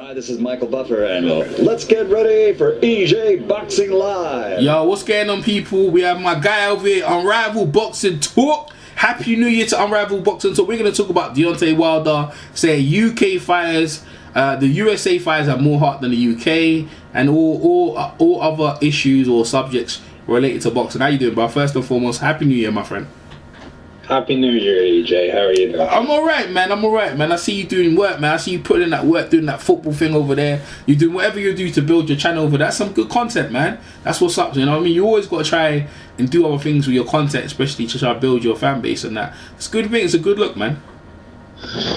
Hi, this is Michael Buffer, and let's get ready for EJ Boxing Live. Yo, what's going on, people? We have my guy over here, Unrivaled Boxing Talk. Happy New Year to Unrivaled Boxing Talk. We're going to talk about Deontay Wilder, say UK fighters, the USA fighters have more heart than the UK, and all other issues or subjects related to boxing. How you doing, bro? First and foremost, Happy New Year, my friend. Happy New Year, EJ. How are you doing? I'm alright, man. I see you doing work, man. I see you putting in that work, doing that football thing over there. You're doing whatever you do to build your channel over there. That's some good content, man. That's what's up, you know what I mean? You always got to try and do other things with your content, especially to try to build your fan base and that. It's a good thing. It's a good look, man.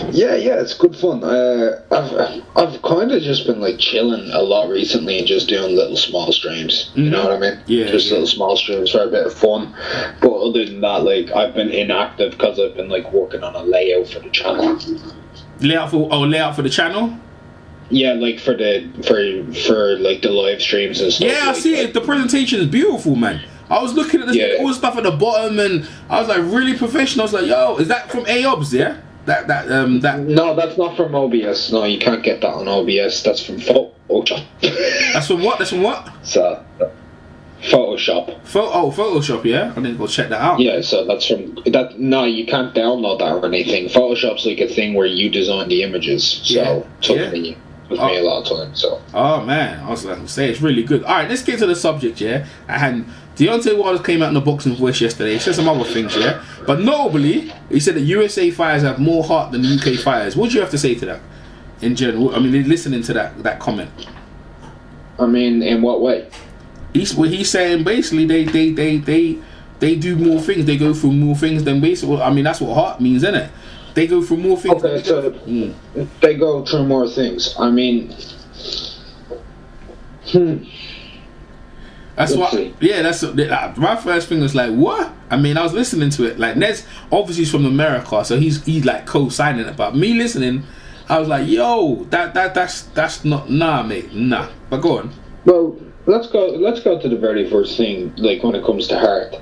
Yeah, it's good fun. I've kind of just been like chilling a lot recently and just doing little small streams. You know what I mean? Yeah. Little small streams for a bit of fun. But other than that, like I've been inactive because I've been like working on a layout for the channel. Layout for the channel? Yeah, like for like the live streams and stuff. Yeah, I like see it. The presentation is beautiful, man. I was looking at this all stuff at the bottom and I was like really professional. I was like, yo, is that from AOBS, yeah? That No, that's not from OBS. No, you can't get that on OBS. That's from Photoshop. That's from what? So, Photoshop. Photoshop, yeah? I need to go check that out. Yeah, so that's from that. No, you can't download that or anything. Photoshop's like a thing where you design the images. So took me a lot of time. So. Oh man, I was like, say it's really good. All right, let's get to the subject, yeah. And Deontay Wilder came out in the Boxing Voice yesterday. He said some other things, yeah. But notably, he said that USA fighters have more heart than UK fighters. What do you have to say to that, in general? I mean, listening to that comment. I mean, in what way? He's saying basically they do more things. They go through more things than basically. I mean, that's what heart means, isn't it? They go through more things. Okay, so they go through more things. I mean, That's why. Yeah, that's my first thing was like, what? I mean, I was listening to it. Like, Ned's obviously from America, so he's like co-signing it. But me listening, I was like, yo, that's not mate, nah. But go on. Well, let's go to the very first thing. Like when it comes to heart,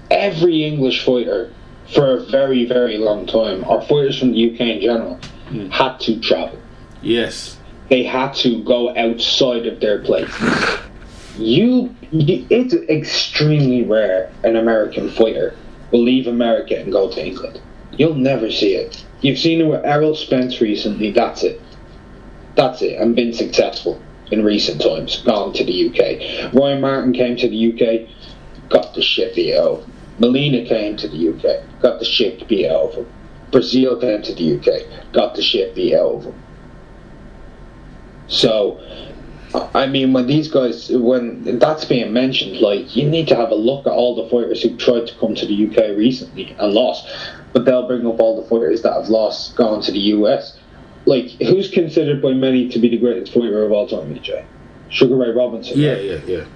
every English fighter for a very, very long time, or fighters from the UK in general, had to travel. Yes. They had to go outside of their place. It's extremely rare an American fighter will leave America and go to England. You'll never see it. You've seen it with Errol Spence recently. That's it, and been successful in recent times. Gone to the UK. Ryan Martin came to the UK, got the shit beat out of him. Melina came to the UK, got the shit beat out of him. Brazil came to the UK, got the shit beat out of him. So, I mean, when that's being mentioned, like, you need to have a look at all the fighters who tried to come to the UK recently and lost. But they'll bring up all the fighters that have lost, gone to the US. Like, who's considered by many to be the greatest fighter of all time, EJ? Sugar Ray Robinson. Yeah, right?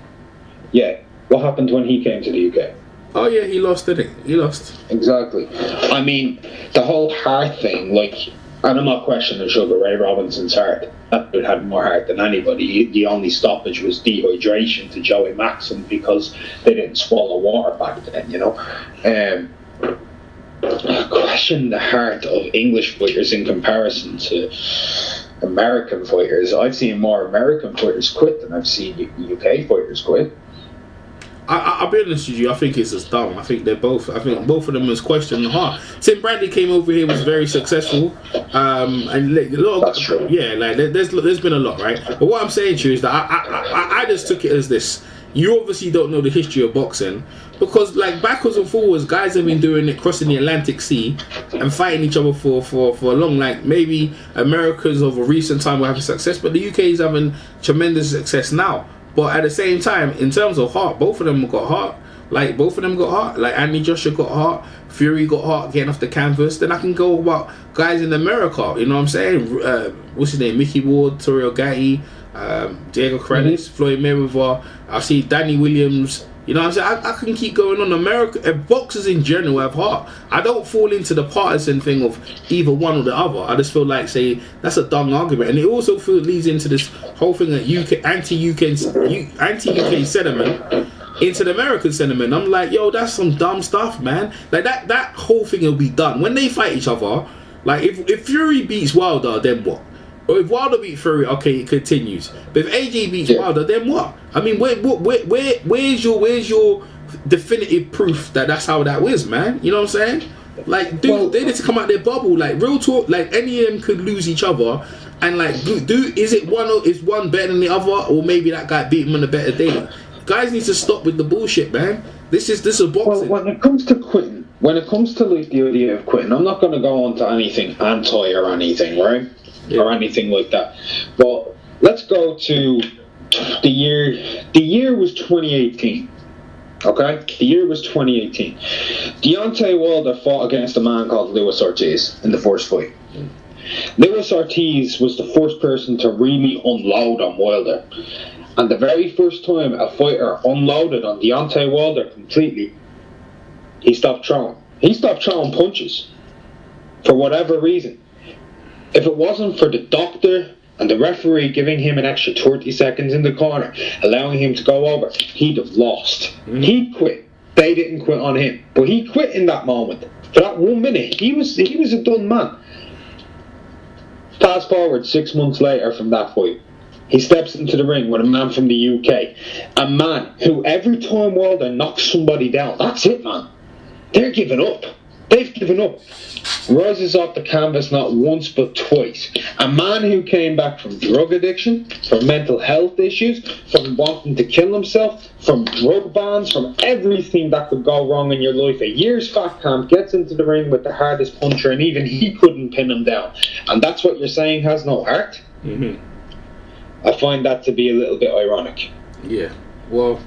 Yeah. What happened when he came to the UK? Oh yeah, he lost, didn't he? He lost. Exactly. I mean, the whole heart thing, like, and I'm not questioning Sugar Ray Robinson's heart. That dude had more heart than anybody. The only stoppage was dehydration to Joey Maxim because they didn't swallow water back then, you know. Question the heart of English fighters in comparison to American fighters. I've seen more American fighters quit than I've seen UK fighters quit. I'll be honest with you, I think it's just dumb. I think both of them was questioning the heart. Tim Bradley came over here, was very successful. And like, a lot of, that's true. Yeah, like there's been a lot, right? But what I'm saying to you is that I just took it as this. You obviously don't know the history of boxing because, like, backwards and forwards, guys have been doing it, crossing the Atlantic Sea and fighting each other for a long. Like, maybe Americans over recent time were having success, but the UK is having tremendous success now. But at the same time, in terms of heart, both of them got heart. Like, Anthony Joshua got heart, Fury got heart getting off the canvas. Then I can go about guys in America, you know what I'm saying? What's his name? Mickey Ward, Torrio Gatti, Diego Corrales, Floyd Mayweather. I see Danny Williams. You know what I'm saying? I can keep going on. America, boxers in general have heart. I don't fall into the partisan thing of either one or the other. I just feel like, say, that's a dumb argument. And it also leads into this whole thing that anti-UK sentiment into the American sentiment. I'm like, yo, that's some dumb stuff, man. Like, that whole thing will be done. When they fight each other, like, if Fury beats Wilder, then what? Or if Wilder beat Fury, okay, it continues. But if AJ beats Wilder, then what? I mean, where's your definitive proof that that's how that was, man? You know what I'm saying? Like, dude, they need to come out their bubble. Like, real talk. Like, any of them could lose each other, and like, is one better than the other, or maybe that guy beat him on a better day? Guys need to stop with the bullshit, man. This is boxing. Well, when it comes to quitting, when it comes to like the idea of quitting, I'm not going to go on to anything anti or anything, right? Yeah. Or anything like that. But let's go to the year. The year was 2018. Okay? The year was 2018. Deontay Wilder fought against a man called Luis Ortiz in the first fight. Luis Ortiz was the first person to really unload on Wilder. And the very first time a fighter unloaded on Deontay Wilder completely, he stopped throwing. He stopped throwing punches. For whatever reason. If it wasn't for the doctor and the referee giving him an extra 30 seconds in the corner, allowing him to go over, he'd have lost. He quit. They didn't quit on him. But he quit in that moment. For that 1 minute, he was a done man. Fast forward 6 months later from that fight. He steps into the ring with a man from the UK. A man who every time Wilder knocks somebody down, that's it, man. They're giving up. They've given up. Rises off the canvas not once but twice. A man who came back from drug addiction, from mental health issues, from wanting to kill himself, from drug bans, from everything that could go wrong in your life. A year's fat camp gets into the ring with the hardest puncher, and even he couldn't pin him down. And that's what you're saying has no heart? Mm-hmm. I find that to be a little bit ironic. Yeah. Well,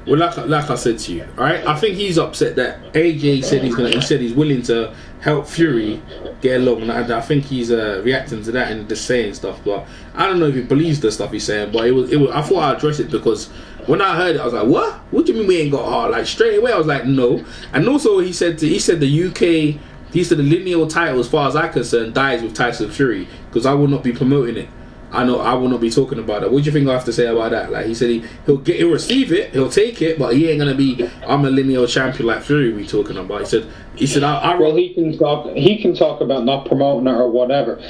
like I said to you, all right. I think he's upset that AJ said he's willing to help Fury get along, and I think he's reacting to that and just saying stuff. But I don't know if he believes the stuff he's saying. But it was. I thought I'd address it because when I heard it, I was like, "What? What do you mean we ain't got heart?" Like straight away, I was like, "No." And also, he said the UK. He said the lineal title, as far as I'm concerned, dies with Tyson Fury because I will not be promoting it. I know I will not be talking about it. What do you think I have to say about that? Like he said, he'll receive it, he'll take it, but he ain't gonna be. I'm a lineal champion like Fury. We talking about. He said. Well, he can talk about not promoting it or whatever.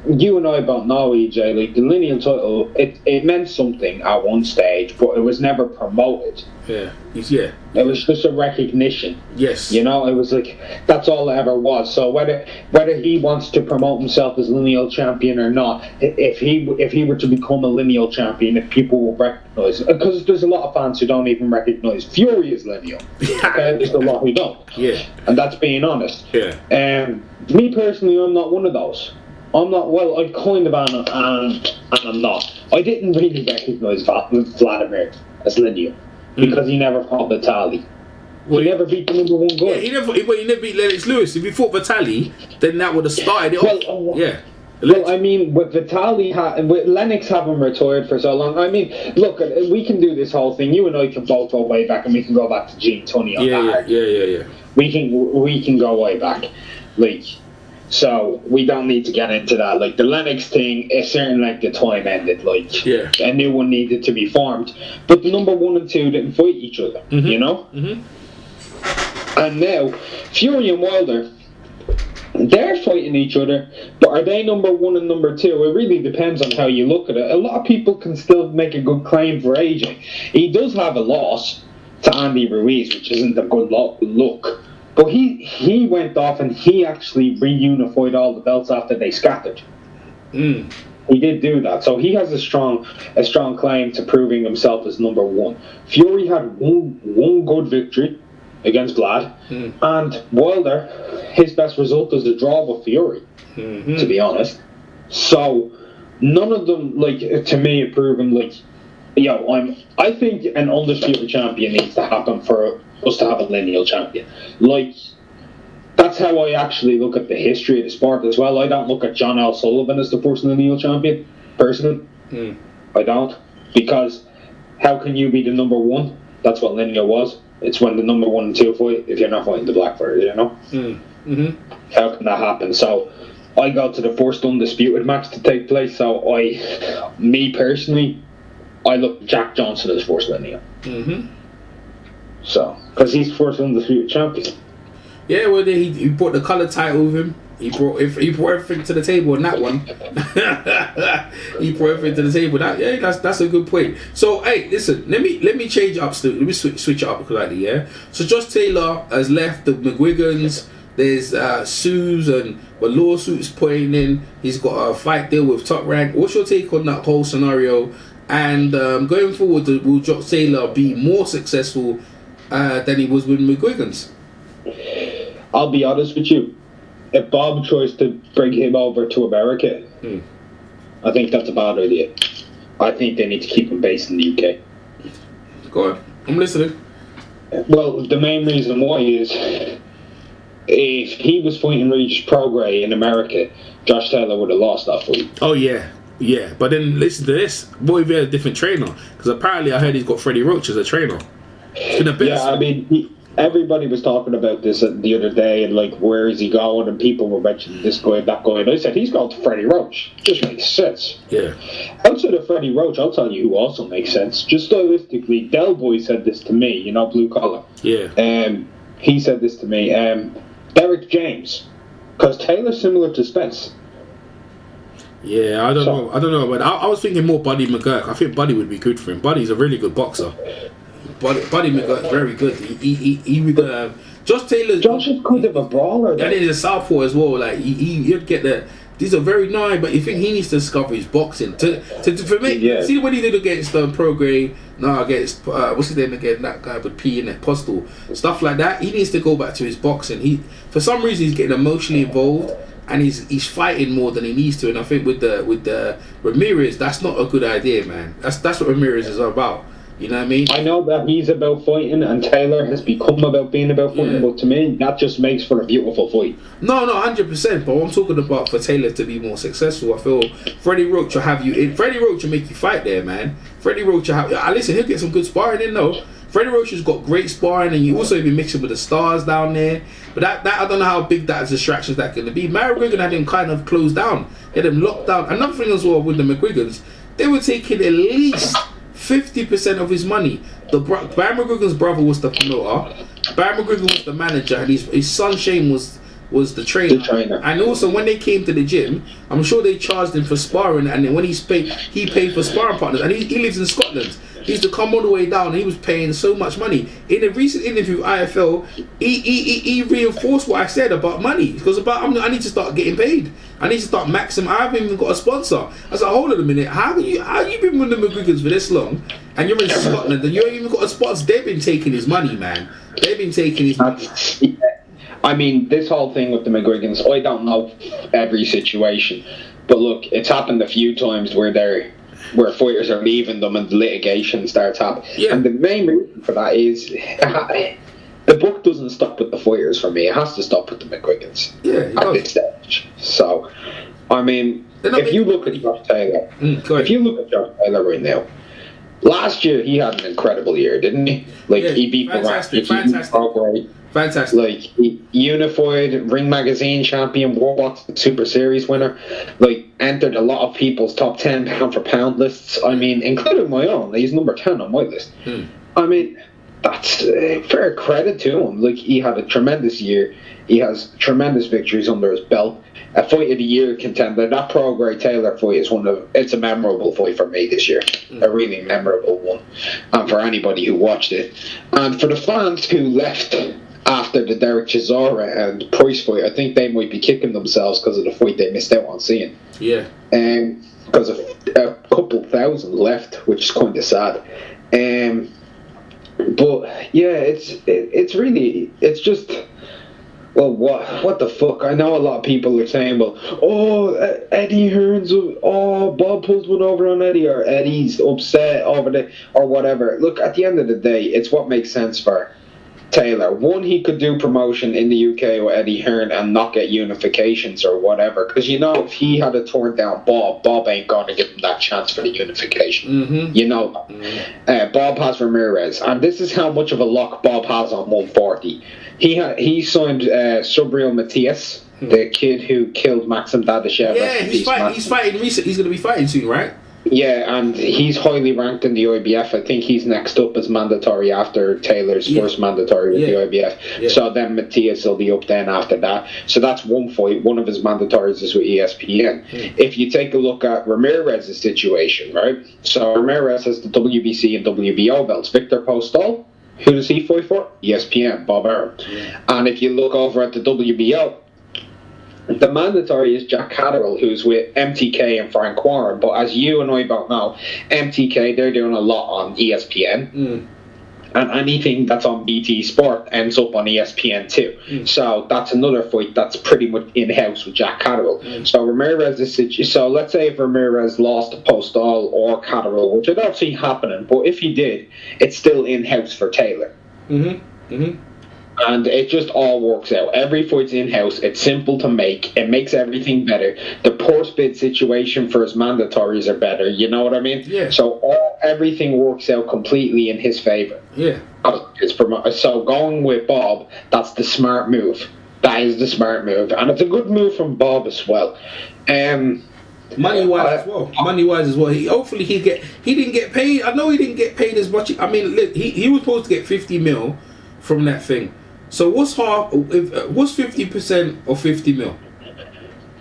You and I both know, EJ. Like the lineal title, it meant something at one stage, but it was never promoted. Yeah. It was just a recognition. Yes. You know, it was like that's all it ever was. So whether he wants to promote himself as lineal champion or not, if he were to become a lineal champion, if people will recognise, because there's a lot of fans who don't even recognise Fury as lineal. Okay, there's a lot who don't. Yeah. And that's being honest. Yeah. Me personally, I'm not one of those. I'm not. Well, I kind of am, and I'm not. I didn't really recognise Vladimir as lineal. Because he never fought Vitaly. He never beat the number one guy. Yeah, he never beat Lennox Lewis. If he fought Vitaly, then that would have started it off. Yeah. Well, I mean, with Vitaly, with Lennox having retired for so long, I mean, look, we can do this whole thing. You and I can both go way back, and we can go back to Gene Tunney on that. Yeah. We can go way back, like. So we don't need to get into that. Like the Lennox thing, a certain length of time ended. Like a new one needed to be formed, but the number 1 and 2 didn't fight each other. Mm-hmm. You know. Mm-hmm. And now Fury and Wilder, they're fighting each other, but are they number 1 and number 2? It really depends on how you look at it. A lot of people can still make a good claim for AJ. He does have a loss to Andy Ruiz, which isn't a good look. But he went off and he actually reunified all the belts after they scattered. He did do that, so he has a strong claim to proving himself as number 1. Fury had one good victory against Vlad, and Wilder, his best result is a draw with Fury. To be honest, so none of them, like to me, have proven like, I think an undisputed champion needs to happen for us to have a lineal champion. Like, that's how I actually look at the history of the sport as well. I don't look at John L. Sullivan as the first lineal champion, personally. I don't. Because how can you be the number 1? That's what lineal was. It's when the number 1 and 2 fight, if you're not fighting the Blackbird, you know? How can that happen? So, I go to the first undisputed match to take place, so me personally, I look at Jack Johnson as first lineal. So, because he's first undisputed champion. Yeah, well, he brought the colour title with him. He brought everything to the table on that one. He brought everything to the table. That's a good point. So hey, listen, let me change it up. Let me switch it up slightly. Yeah. So Josh Taylor has left the McGuigans. There's sues and lawsuits pointing in. He's got a fight deal with Top Rank. What's your take on that whole scenario? And going forward, will Josh Taylor be more successful than he was with McGuigans? I'll be honest with you. If Bob tries to bring him over to America, I think that's a bad idea. I think they need to keep him based in the UK. Go on. I'm listening. Well, the main reason why is if he was fighting Regis Prograis in America, Josh Taylor would have lost that fight. Oh, yeah. Yeah. But then listen to this. What if he had a different trainer? Because apparently I heard he's got Freddie Roach as a trainer. It's been a bit. Yeah, I mean, everybody was talking about this the other day, and like, where is he going? And people were mentioning this guy, that guy, and I said he's going to Freddie Roach. Just makes sense. Yeah. Outside of Freddie Roach, I'll tell you who also makes sense. Just stylistically, Del Boy said this to me. You know, Blue Collar. Yeah. He said this to me. Derek James, because Taylor's similar to Spence. Yeah, I don't know, but I was thinking more Buddy McGurk. I think Buddy would be good for him. Buddy's a really good boxer. Buddy McGurk, very good. He would. Josh Taylor. Josh is kind of a brawler. And he's a southpaw as well. Like he'd get the. These are very nice, but you think he needs to discover his boxing for me. Yeah. See what he did against Prograis. No, against what's his name again? That guy with P in it, Postal. Stuff like that. He needs to go back to his boxing. For some reason he's getting emotionally involved. And he's fighting more than he needs to, and I think with the Ramirez, that's not a good idea, man. That's what Ramirez is about. You know what I mean? I know that he's about fighting, and Taylor has become about being about fighting. But to me, that just makes for a beautiful fight. No, 100%. But what I'm talking about for Taylor to be more successful, I feel Freddie Roach will have you in. Freddie Roach will make you fight there, man. Freddie Roach will have. Listen, he'll get some good sparring in though. Freddie Roach has got great sparring, and you also be mixing with the stars down there. But that I don't know how big that distractions that going to be. Mary McGuigan had him kind of closed down, had him locked down. Another thing as well with the McGuigans, they were taking at least 50% of his money. Barry McGuigan's brother was the promoter, Barry McGuigan was the manager, and his son Shane was the trainer. And also when they came to the gym, I'm sure they charged him for sparring, and then when he paid for sparring partners, and he lives in Scotland. He used to come all the way down, and he was paying so much money. In a recent interview with IFL, he reinforced what I said about money. Because I need to start getting paid. I need to start maximum. I haven't even got a sponsor. I was like, hold on a minute. How you been with the McGuigans for this long, and you're in Scotland, and you ain't even got a sponsor? They've been taking his money, man. They've been taking his money. I mean, this whole thing with the McGuigans, I don't know every situation, but look, it's happened a few times where fighters are leaving them and the litigation starts happening. Yeah. And the main reason for that is the book doesn't stop with the fighters for me. It has to stop with the McGuigans at this stage. So, I mean, if you look at Josh Taylor right now, last year he had an incredible year, didn't he? Like, he beat fantastic. Fantastic. Like, he unified Ring Magazine champion, World Boxing Super Series winner. Like, entered a lot of people's top 10 pound for pound lists. I mean, including my own. He's number 10 on my list. I mean, that's fair credit to him. Like, he had a tremendous year. He has tremendous victories under his belt. A fight of the year contender. That Prograis Taylor fight is it's a memorable fight for me this year. A really memorable one. And for anybody who watched it. And for the fans who left after the Derek Chisora and Price fight, I think they might be kicking themselves because of the fight they missed out on seeing. Yeah. Because of a couple thousand left, which is kind of sad. But yeah, it's just. Well, what the fuck? I know a lot of people are saying, well, Eddie Hearns, Bob pulled one over on Eddie, or Eddie's upset over or whatever. Look, at the end of the day, it's what makes sense for Taylor. One, he could do promotion in the UK with Eddie Hearn and not get unifications or whatever. Because, if he had a torn down Bob ain't going to give him that chance for the unification. Mm-hmm. Bob has Ramirez. And this is how much of a lock Bob has on 140. He signed Subriel Matias, the kid who killed Maxim Dadashev. Yeah, he's fighting recently. He's going to be fighting soon, right? Yeah, and he's highly ranked in the IBF. I think he's next up as mandatory after Taylor's first mandatory with the IBF. Yeah. So then Matthias will be up then after that. So that's one fight. One of his mandatories is with ESPN. If you take a look at Ramirez's situation, right? So Ramirez has the WBC and WBO belts. Victor Postol, who does he fight for? ESPN, Bob Arum. And if you look over at the WBO, the mandatory is Jack Catterall, who's with MTK and Frank Warren. But as you and I both know, MTK, they're doing a lot on ESPN. And anything that's on BT Sport ends up on ESPN too. So that's another fight that's pretty much in-house with Jack Catterall. So Ramirez is... So let's say if Ramirez lost to Postol or Catterall, which I don't see happening, but if he did, it's still in-house for Taylor. And it just all works out. Every fight's in-house. It's simple to make. It makes everything better. The purse bid situation for his mandatories are better. You know what I mean? Yeah. So everything works out completely in his favour. Yeah. So going with Bob, that's the smart move. That is the smart move. And it's a good move from Bob as well. Money-wise as well. Money-wise as well. He didn't get paid. I know he didn't get paid as much. I mean, he was supposed to get 50 mil from that thing. So what's 50% of 50 mil?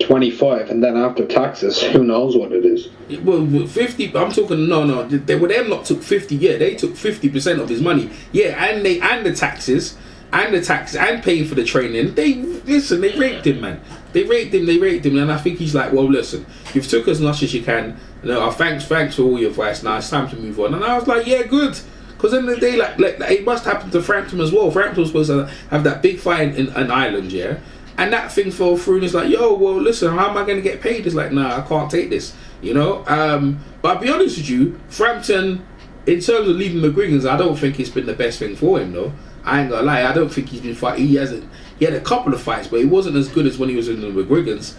25, and then after taxes, who knows what it is? Well, 50. I'm talking. No. They were them lot took 50. Yeah, they took 50% of his money. Yeah, and the taxes, and paying for the training. They raped him, man. They raped him, and I think he's like, well, listen, you've took as much as you can. Thanks for all your advice. Now it's time to move on. And I was like, yeah, good. Because in the day, like it must happen to Frampton as well. Frampton was supposed to have that big fight in Ireland, yeah? And that thing fell through and it's like, yo, well, listen, how am I going to get paid? It's like, nah, I can't take this, you know? But I'll be honest with you, Frampton, in terms of leaving McGregor's, I don't think it's been the best thing for him, though. I ain't gonna lie, I don't think he's been fighting. He had a couple of fights, but he wasn't as good as when he was in the McGregor's.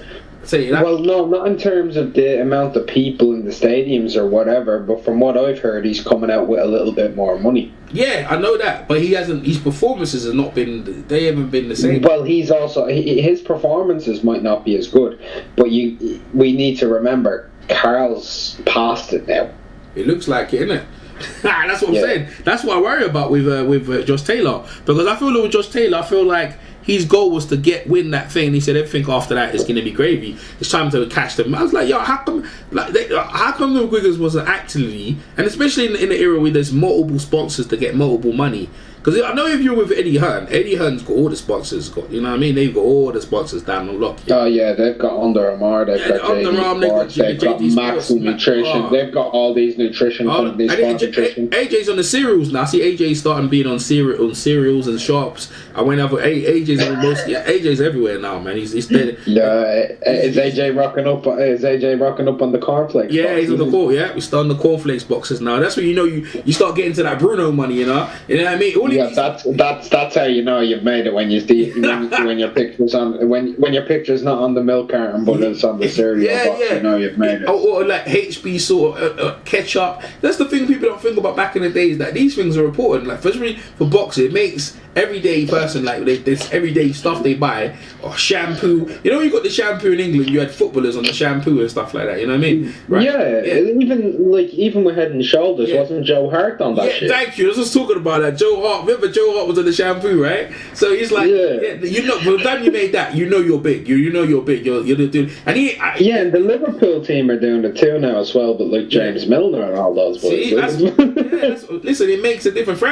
Well, no, not in terms of the amount of people in the stadiums or whatever, but from what I've heard, he's coming out with a little bit more money. Yeah, I know that, but he hasn't. His performances have not been. They haven't been the same. Well, he's also his performances might not be as good, but we need to remember Carl's past it now. It looks like it, innit? That's what I'm saying. That's what I worry about with Josh Taylor, because I feel like with Josh Taylor, I feel like his goal was to win that thing. He said everything after that is going to be gravy. It's time to catch them. I was like, yo, how come the McGregor's wasn't actually, and especially in the era where there's multiple sponsors to get multiple money. Because I know if you're with Eddie Hearn's got all the sponsors. You know what I mean? They've got all the sponsors down on lock. Yeah. Oh yeah, they've got Under Armour, they've got they've got Max Nutrition, they've got all these nutrition companies. AJ's on the cereals now. See, AJ's starting being on cereals and shops. I went over. AJ's on most. Yeah, AJ's everywhere now, man. He's dead. Is AJ rocking up? Is AJ rocking up on the cornflakes? Yeah, he's on the court. Yeah, we start on the cornflakes boxes now. That's when you know you start getting to that Bruno money. You know what I mean? Yeah, that's how you know you've made it when you see when your picture's on when your picture's not on the milk carton but it's on the cereal box. You know you've made it. Or like HB sort of ketchup. That's the thing people don't think about back in the days, that these things are important. Like especially for boxing, it makes everyday person like this everyday stuff they buy, or shampoo. You know, you got the shampoo in England. You had footballers on the shampoo and stuff like that. You know what I mean? Right? Yeah. Even with Head and Shoulders, wasn't Joe Hart on that shit? Thank you. I was just talking about that. Joe Hart. Remember, Joe Hart was on the shampoo, right? So he's like, you know, by the time you made that, you know you're big. You know you're big. You're the dude. And and the Liverpool team are doing it too now as well. But like James Milner and all those boys. See, listen, it makes a difference.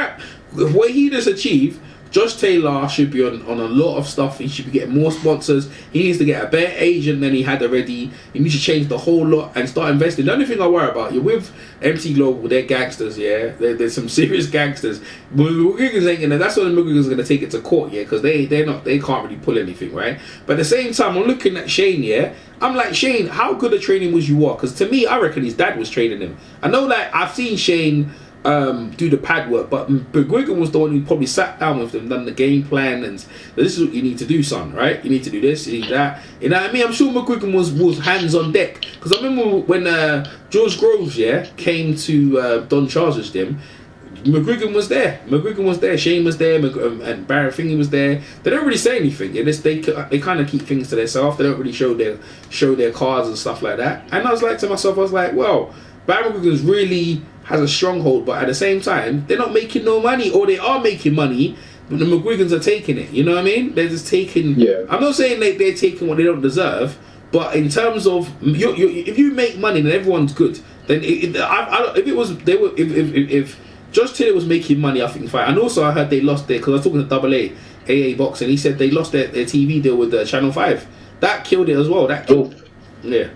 What he just achieved. Josh Taylor should be on a lot of stuff. He should be getting more sponsors. He needs to get a better agent than he had already. He needs to change the whole lot and start investing. The only thing I worry about, you're with MT Global, they're gangsters, yeah. There's some serious gangsters. McGregor's ain't gonna. That's when McGregor's gonna take it to court, yeah, because they can't really pull anything, right? But at the same time, I'm looking at Shane, yeah. I'm like, Shane, how good a training was you are? Because to me, I reckon his dad was training him. I know, like, I've seen Shane do the pad work, but McGregor was the one who probably sat down with them, done the game plan, and this is what you need to do, son, right? You need to do this, you need that. You know what I mean? I'm sure McGregor was hands on deck, because I remember when George Groves, came to Don Charles' gym. McGregor was there. Shane was there, and Barrett Thingy was there. They don't really say anything. They kind of keep things to themselves. They don't really show their cards and stuff like that. And I was like to myself, well, Barry McGuigan's really has a stronghold, but at the same time, they're not making no money, or they are making money, but the McGuigans are taking it. You know what I mean? They're just taking. Yeah. I'm not saying they're taking what they don't deserve, but in terms of if you make money, then everyone's good. Then if Josh Taylor was making money, I think fine. And also I heard they lost their, because I was talking to AA Boxing, he said they lost their TV deal with Channel 5. That killed it as well. That killed. Yeah.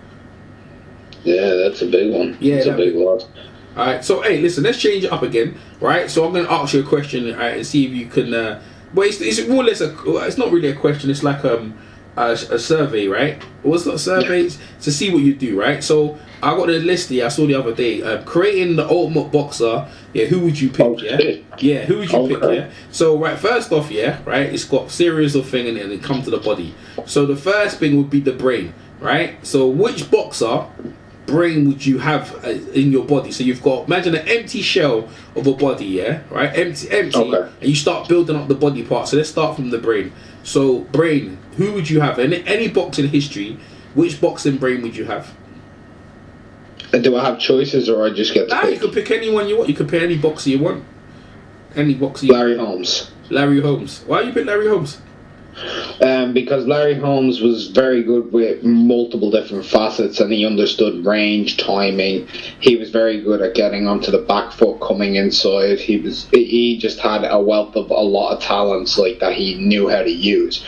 Yeah, that's a big one. Yeah, that's a big loss. Alright, so hey, listen, let's change it up again, right? So I'm going to ask you a question, right, and see if you can. Well, it's more or less it's not really a question. It's like a survey, right? Well, it's not a survey. It's to see what you do, right? So I got a list here I saw the other day. Creating the ultimate boxer. Yeah, who would you pick? Yeah, who would you pick? Yeah. So right, first off, yeah, right. It's got series of thing and then it come to the body. So the first thing would be the brain, right? So which boxer brain would you have in your body? So you've got, imagine an empty shell of a body, yeah, right? Empty, and you start building up the body parts. So let's start from the brain. So brain, who would you have? Any boxing history, which boxing brain would you have? Do I have choices, or I just get to pick? You could pick anyone you want. You could pick any boxer you want. Any boxer. Larry Holmes. Larry Holmes. Why you pick Larry Holmes? Because Larry Holmes was very good with multiple different facets, and he understood range, timing. He was very good at getting onto the back foot, coming inside. He just had a wealth of a lot of talents like that he knew how to use.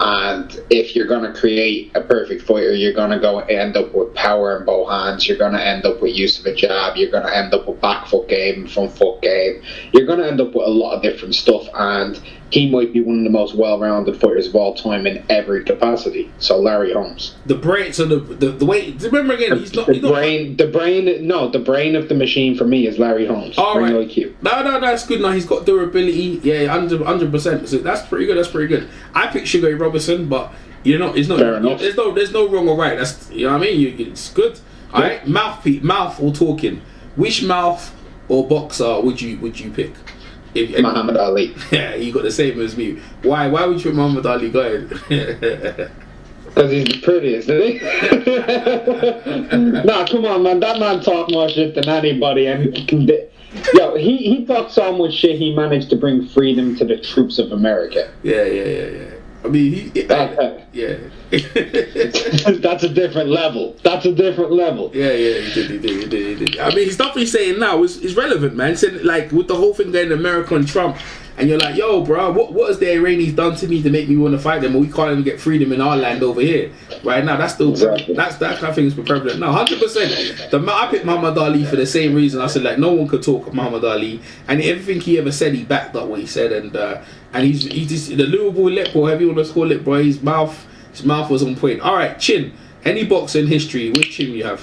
And if you're going to create a perfect fighter, you're going to go end up with power in both hands. You're going to end up with use of a jab. You're going to end up with back foot game, front foot game. You're going to end up with a lot of different stuff, and he might be one of the most well-rounded fighters of all time in every capacity. So Larry Holmes. The brain. So the way. Remember again, the brain of the machine for me is Larry Holmes. All right. IQ. No, that's good. No, he's got durability. Yeah, 100%. So that's pretty good. That's pretty good. I picked Sugar Ray Robinson, but it's not. Fair enough. There's no wrong or right. That's, you know what I mean. It's good. All right. Mouth or talking. Which mouth or boxer would you pick? Muhammad Ali. Yeah, you got the same as me. Why would you put Muhammad Ali? Go ahead. Because he's the prettiest, isn't he? Nah, come on, man. That man talk more shit than anybody, and he talked so much shit. He managed to bring freedom to the troops of America. Yeah. I mean, yeah. That's a different level. Yeah, he did. I mean, his stuff he's saying now is relevant, man. Saying, like, with the whole thing going to America and Trump, and you're like, yo, bro, what has the Iranians done to me to make me want to fight them? Or we can't even get freedom in our land over here right now. That's still that kind of thing is prevalent. No, 100%. I picked Muhammad Ali for the same reason. I said, like, no one could talk of Muhammad Ali, and everything he ever said, he backed up what he said, and he's just the little boy lip, or however you want to call it, bro. His mouth was on point. All right, chin. Any boxing history? Which chin you have?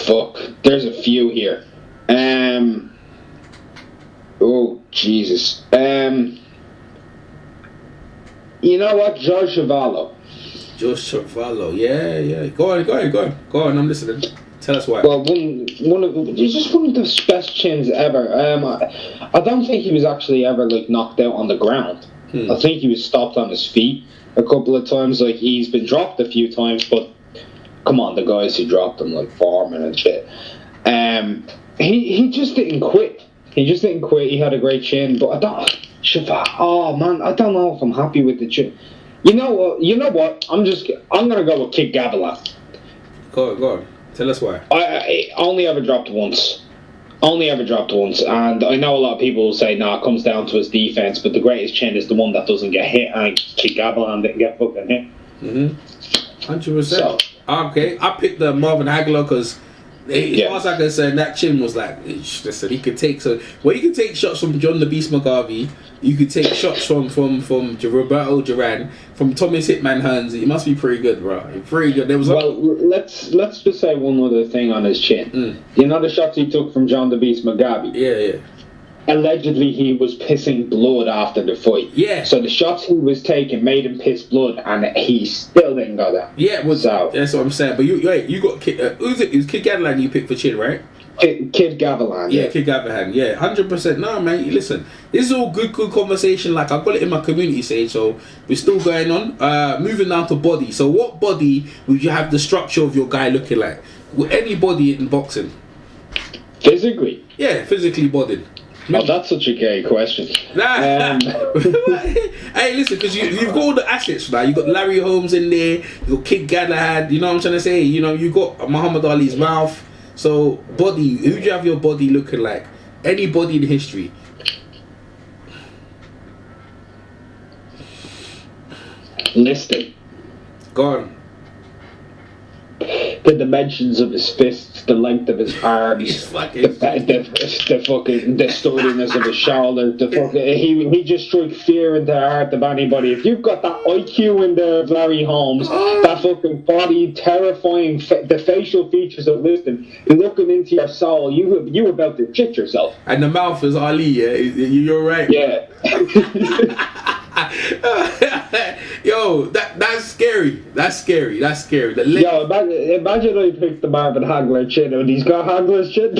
Fuck. There's a few here. Oh Jesus. You know what? George Chuvalo. Yeah. Go on. I'm listening. Tell us why. Well, he's just one of the best chins ever. I don't think he was actually ever knocked out on the ground. I think he was stopped on his feet a couple of times. He's been dropped a few times, but come on, the guys who dropped him, Foreman and shit. He just didn't quit. He had a great chin, but I don't know if I'm happy with the chin. You know what? I'm gonna go with Kid Gavilan. Go on. Tell us why. I only ever dropped once. And I know a lot of people will say, it comes down to his defense, but the greatest chin is the one that doesn't get hit, and Kid Gavilan didn't get fucking hit. 100%. So, okay, I picked the Marvin Hagler because, as far as I can say, that chin was listen, he could take you can take shots from John the Beast McGarvey, you could take shots from Roberto Duran, from Thomas Hitman Hearns. He must be pretty good, bro. Pretty good. Let's just say one other thing on his chin. You know the shots he took from John the Beast McGarvey? Yeah. Allegedly, he was pissing blood after the fight. Yeah. So the shots he was taking made him piss blood, and he still didn't go there. Yeah, that's what I'm saying. But you got Kid. Who's it? It was Kid Gavilan you picked for chin, right? Kid Gavilan. Yeah, Kid Gavahan. Yeah, 100%. No, man. Listen, this is all good conversation. Like I've got it in my community stage, so we're still going on. Moving down to body. So, what body would you have the structure of your guy looking like? With any body in boxing? Physically. Yeah, physically bodied. Oh, that's such a gay question. Nah. Hey, listen, because you've got all the assets now. You've got Larry Holmes in there. You've got Kid Galahad. You know what I'm trying to say? You know, you've got Muhammad Ali's mouth. So, body, who do you have your body looking like? Any body in history? Listed. Gone. The dimensions of his fists, the length of his arms, the sturdiness of his shoulder, he just strikes fear into the heart of anybody. If you've got that IQ in there of Larry Holmes, that fucking body, terrifying, the facial features of Liston, looking into your soul, you about to shit yourself. And the mouth is Ali, yeah? You're right. Yeah. Yo, that's scary. That's scary. Yo, imagine I picked the Marvin Hagler chin and he's got Hagler's chin.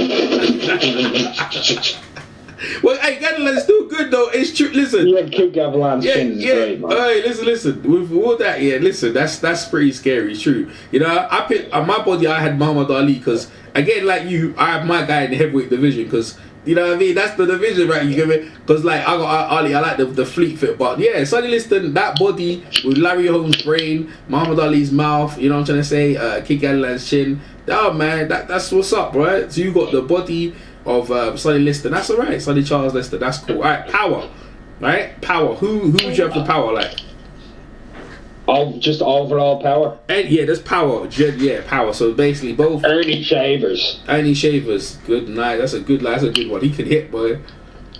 Well, hey, Gavilan's still good though. It's true. Listen. Yeah, Kid Gavilan's chin is great, man. Hey, listen. With all that, yeah, listen. That's pretty scary. It's true. You know, I picked on my body. I had Muhammad Ali because again, like you, I have my guy in the heavyweight division because. You know what I mean? That's the division, right? You get me? Because, like, I got Ali, I like the fleet fit. But, yeah, Sonny Liston, that body with Larry Holmes' brain, Muhammad Ali's mouth, you know what I'm trying to say? Kid Gavilan's chin. Oh, man, that's what's up, right? So, you got the body of Sonny Liston. That's all right. Sonny Charles Liston. That's cool. All right, power. Right? Power. Who would you have the power like? Just overall power. And yeah, there's power. Yeah, power. So basically, both. Ernie Shavers. Good night. That's a good one. He can hit, boy.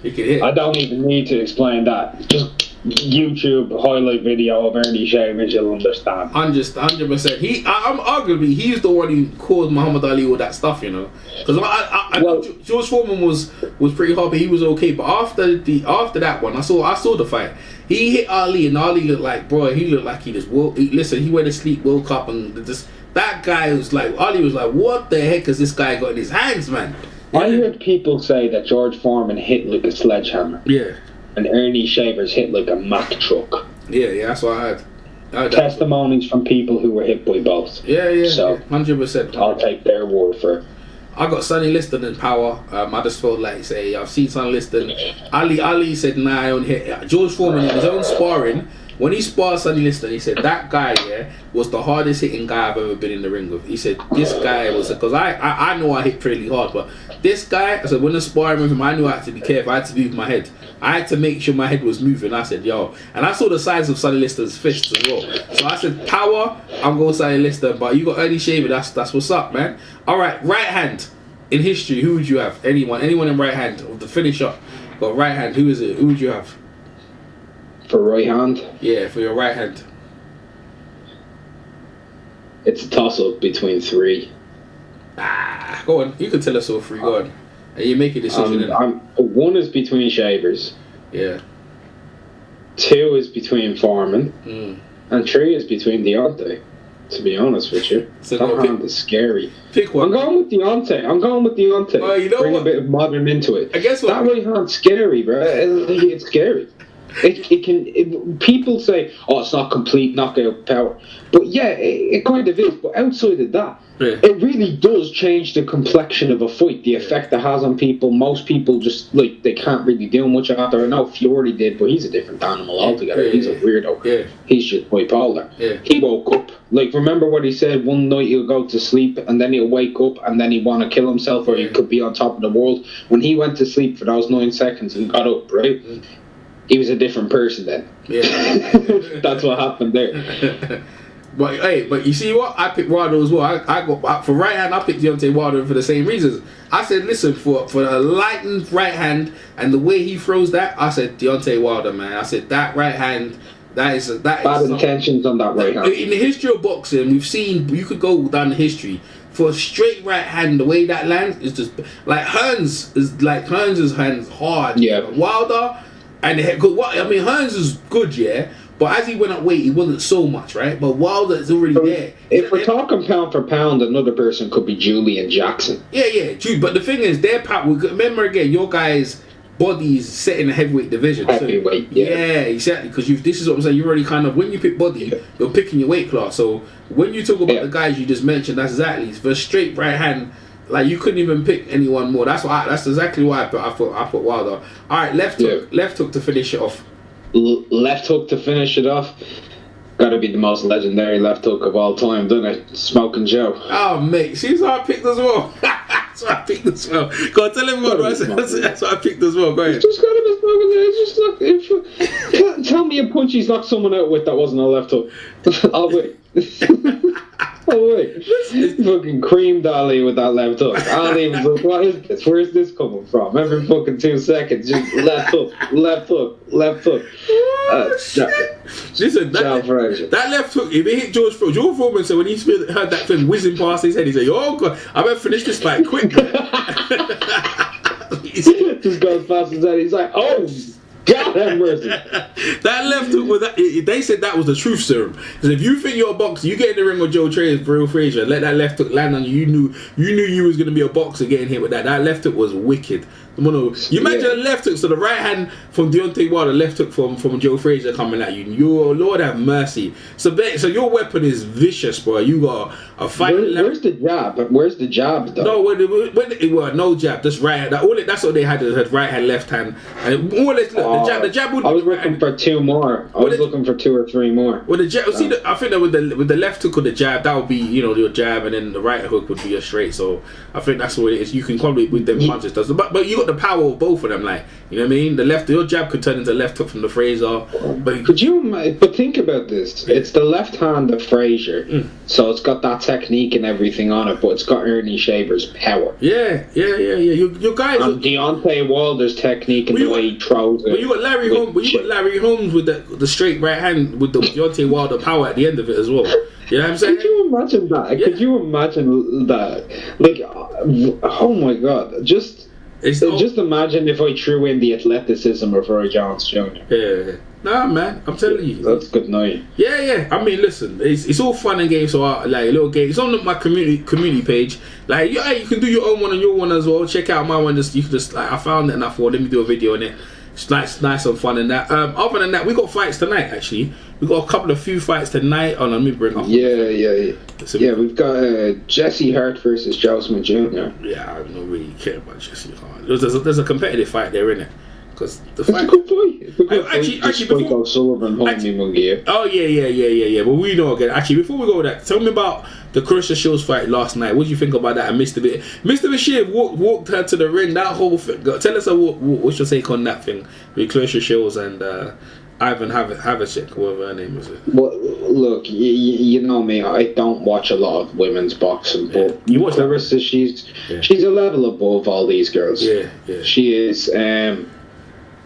He can hit. I don't even need to explain that. Just YouTube highlight video of Ernie Shavers, you'll understand. 100%. I'm arguably he's the one who caused Muhammad Ali all that stuff, you know. Because George Foreman was pretty hard, but he was okay. But after that one, I saw the fight. He hit Ali, and Ali looked like, bro, he looked like he just listen. He went to sleep, woke up, and just that guy was like, Ali was like, what the heck has this guy got in his hands, man? I heard people say that George Foreman hit like a sledgehammer. Yeah. And Ernie Shavers hit like a Mack truck. Yeah, that's what I heard. Testimonies from people who were hit by both. Yeah. So 100%. I'll take their word for it. I got Sonny Liston in power. I just felt like, say, I've seen Sonny Liston. Ali said, nah, I don't hit. George Foreman in his own sparring, when he sparred Sonny Liston, he said, that guy, yeah, was the hardest hitting guy I've ever been in the ring with. He said, this guy was, because I know I hit pretty hard, but this guy, I said, when the sparring with him, I knew I had to be careful. I had to move my head. I had to make sure my head was moving. I said, yo. And I saw the size of Sonny Liston's fists as well. So I said, power, I'm going Sonny Liston. But you got Ernie Shaver, that's what's up, man. All right, right hand. In history, who would you have? Anyone in right hand. Of the finish up. Got right hand, who is it? Who would you have? For right hand? Yeah, for your right hand. It's a toss-up between three. Go on. You can tell us all three. Go on. And you make a decision. One is between Shavers. Yeah. 2 is between Foreman. And 3 is between Deontay. To be honest with you, so that hand is scary. Pick one. I'm going with Deontay. You know Bring what? a bit of modern into it. I guess what? That right hand's scary, bro. It's scary. People say, oh, it's not complete knockout power. But yeah, it kind of is. But outside of that, it really does change the complexion of a fight. The effect it has on people. Most people just, like, they can't really do much after. I know Fury did, but he's a different animal altogether. He's a weirdo. Yeah. He's just bipolar. Yeah. He woke up. Like, remember what he said? One night he'll go to sleep, and then he'll wake up, and then he'll want to kill himself, or he could be on top of the world. When he went to sleep for those 9 seconds and got up, right? He was a different person then. Yeah. That's what happened there. But you see what? I picked Wilder as well. I got for right hand. I picked Deontay Wilder for the same reasons. I said, listen, for the lightened right hand and the way he throws that, I said Deontay Wilder, man. I said that right hand. That is bad intentions on that right hand. In the history of boxing, we've seen. You could go down the history. For a straight right hand, the way that lands is just like Hearns' hands hard. Yeah. Wilder. And Hearns is good, yeah, But as he went up weight, he wasn't so much, right? But Wilder's already there. If we're talking pound for pound, another person could be Julian Jackson. Yeah, true. But the thing is, their power. Remember again, your guys' bodies set in the heavyweight division. Heavyweight, yeah, exactly. Because this is what I'm saying. You already kind of, when you pick body, you're picking your weight class. So when you talk about the guys you just mentioned, that's exactly for straight right hand. Like, you couldn't even pick anyone more. That's exactly why I put Wilder. All right, left hook to finish it off. Left hook to finish it off. Gotta be the most legendary left hook of all time, doesn't it? Smoking Joe. Oh, mate, see, that's what I picked as well. That's what I picked as well. Go on, tell everyone what I said. That's what I picked as well. Go ahead. It's just gotta be Smoking Joe. It's just like, tell me a punch he's knocked someone out with that wasn't a left hook. I'll wait. Oh wait, fucking creamed Ali with that left hook. Ali was like, what is this? Where's this coming from? Every fucking 2 seconds, just left hook. Listen, that left hook, if it hit George Foreman said when he heard that thing whizzing past his head, he said, oh God, I better finish this fight quick. Just goes fast as that. He's like, oh, God have mercy. That left hook with that, they said that was the truth serum. Because if you think you're a boxer, you get in the ring with Joe Frazier, let that left hook land on you. You knew you was going to be a boxer getting hit with that. That left hook was wicked. You imagine a left hook, so the right hand from Deontay Wilder, left hook from Joe Frazier coming at you. Your Lord have mercy. So your weapon is vicious, bro. You got a fight. Where's the jab? Where's the jab though? No, when no jab. Just right hand. That's all they had. They had right hand, left hand, and more or less the jab would. I was looking for 2 more. I was looking for 2 or 3 more. Well, the jab. I think that with the left hook or the jab, that would be your jab, and then the right hook would be a straight. So I think that's what it is. You can probably with them punches, but you got the power of both of them. Like, you know what I mean? Your jab could turn into left hook from the Frazier. But think about this. It's the left hand of Frazier, so it's got that technique and everything on it, but it's got Ernie Shaver's power. Yeah. Your guys. And Deontay Wilder's technique and the way he throws it. But you got Larry Holmes with the straight right hand with the Deontay Wilder power at the end of it as well. You know what I'm saying? Could you imagine that? Yeah. Could you imagine that? Like, oh my God, just imagine if I threw in the athleticism of Roy Jones Jr. Yeah. Nah, man, I'm telling you. That's good night. Yeah. I mean, listen, it's all fun and games. So like a little game. It's on my community page. Like, you can do your own one and your one as well. Check out my one. You can just I found it and I thought, let me do a video on it. It's nice and fun and that. Other than that, we got fights tonight. Actually, we got a few fights tonight. Oh, let me bring up. Yeah. We've got Jesse Hart versus Joe Smith Jr. Yeah, I don't really care about Jesse Hart. There's a competitive fight there, isn't it? Because the fight. It's a good fight. Actually, before Sullivan, Mungia. Oh yeah. But we know again. Actually, before we go with that, tell me about the Clarissa Shields fight last night. What do you think about that? And Mr. Bashir walked her to the ring. That whole thing. Tell us what's your take on that thing with Clarissa Shields and Ivan Havacek, whatever her name was. Well, look, you know me. I don't watch a lot of women's boxing, but you watch Clarissa. She's a level above all these girls. Yeah. She is.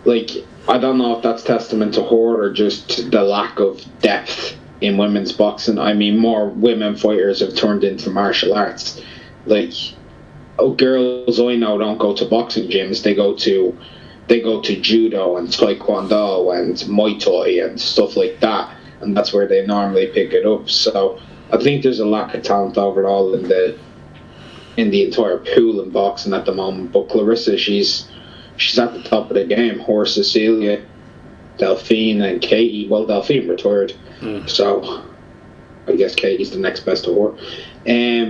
Like, I don't know if that's testament to her or just the lack of depth in women's boxing. I mean, more women fighters have turned into martial arts. Like, girls I know don't go to boxing gyms. They go to judo and taekwondo and muay thai and stuff like that, and that's where they normally pick it up. So I think there's a lack of talent overall in the entire pool in boxing at the moment. But Clarissa, she's at the top of the game. Her, Cecilia, Delphine, and Katie. Well, Delphine retired, so I guess Katie's the next best to her.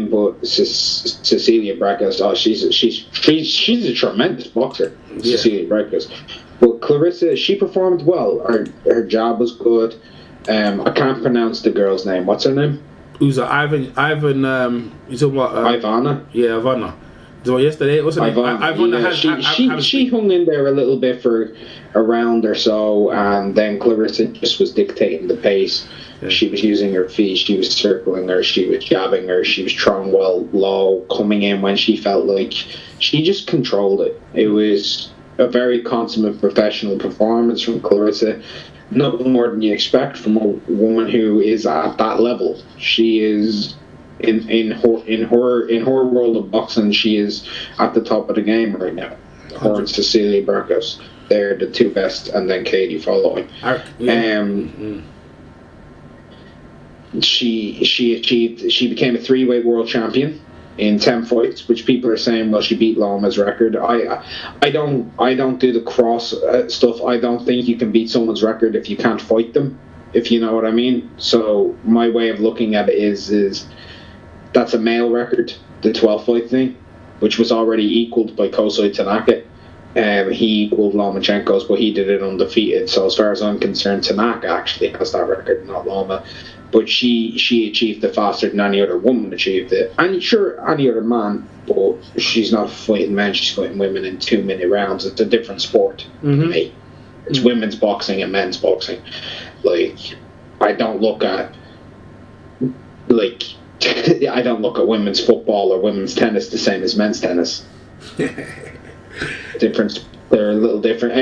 But Cecilia Bragas, she's a tremendous boxer. Yeah. Cecilia Bragas. But Clarissa, she performed well. Her job was good. I can't pronounce the girl's name. What's her name? Who's Ivan? You talking about Ivana? Yeah, Ivana. So yesterday, what's her name? Ivana. She hung in there a little bit for a round or so, and then Clarissa just was dictating the pace. Yeah. She was using her feet, she was circling her, she was jabbing her, she was throwing well low, coming in when she felt like she just controlled it. It was a very consummate professional performance from Clarissa. Nothing more than you expect from a woman who is at that level. She is in her world of boxing, she is at the top of the game right now. Her and Cecilia Bragas, they're the two best, and then Katie following. She became a 3-weight world champion in 10 fights, which people are saying, well, she beat Loma's record. I don't do the cross stuff. I don't think you can beat someone's record if you can't fight them, if you know what I mean. So my way of looking at it is that's a male record, the 12 fight thing, which was already equaled by Kosei Tanaka. He equaled Lomachenko's, but he did it undefeated. So as far as I'm concerned, Tanaka actually has that record, not Loma. But she achieved it faster than any other woman achieved it. And sure, any other man, but she's not fighting men, she's fighting women in 2-minute rounds. It's a different sport to me. It's women's boxing and men's boxing. Like, I don't look at women's football or women's tennis the same as men's tennis. Different. They're a little different.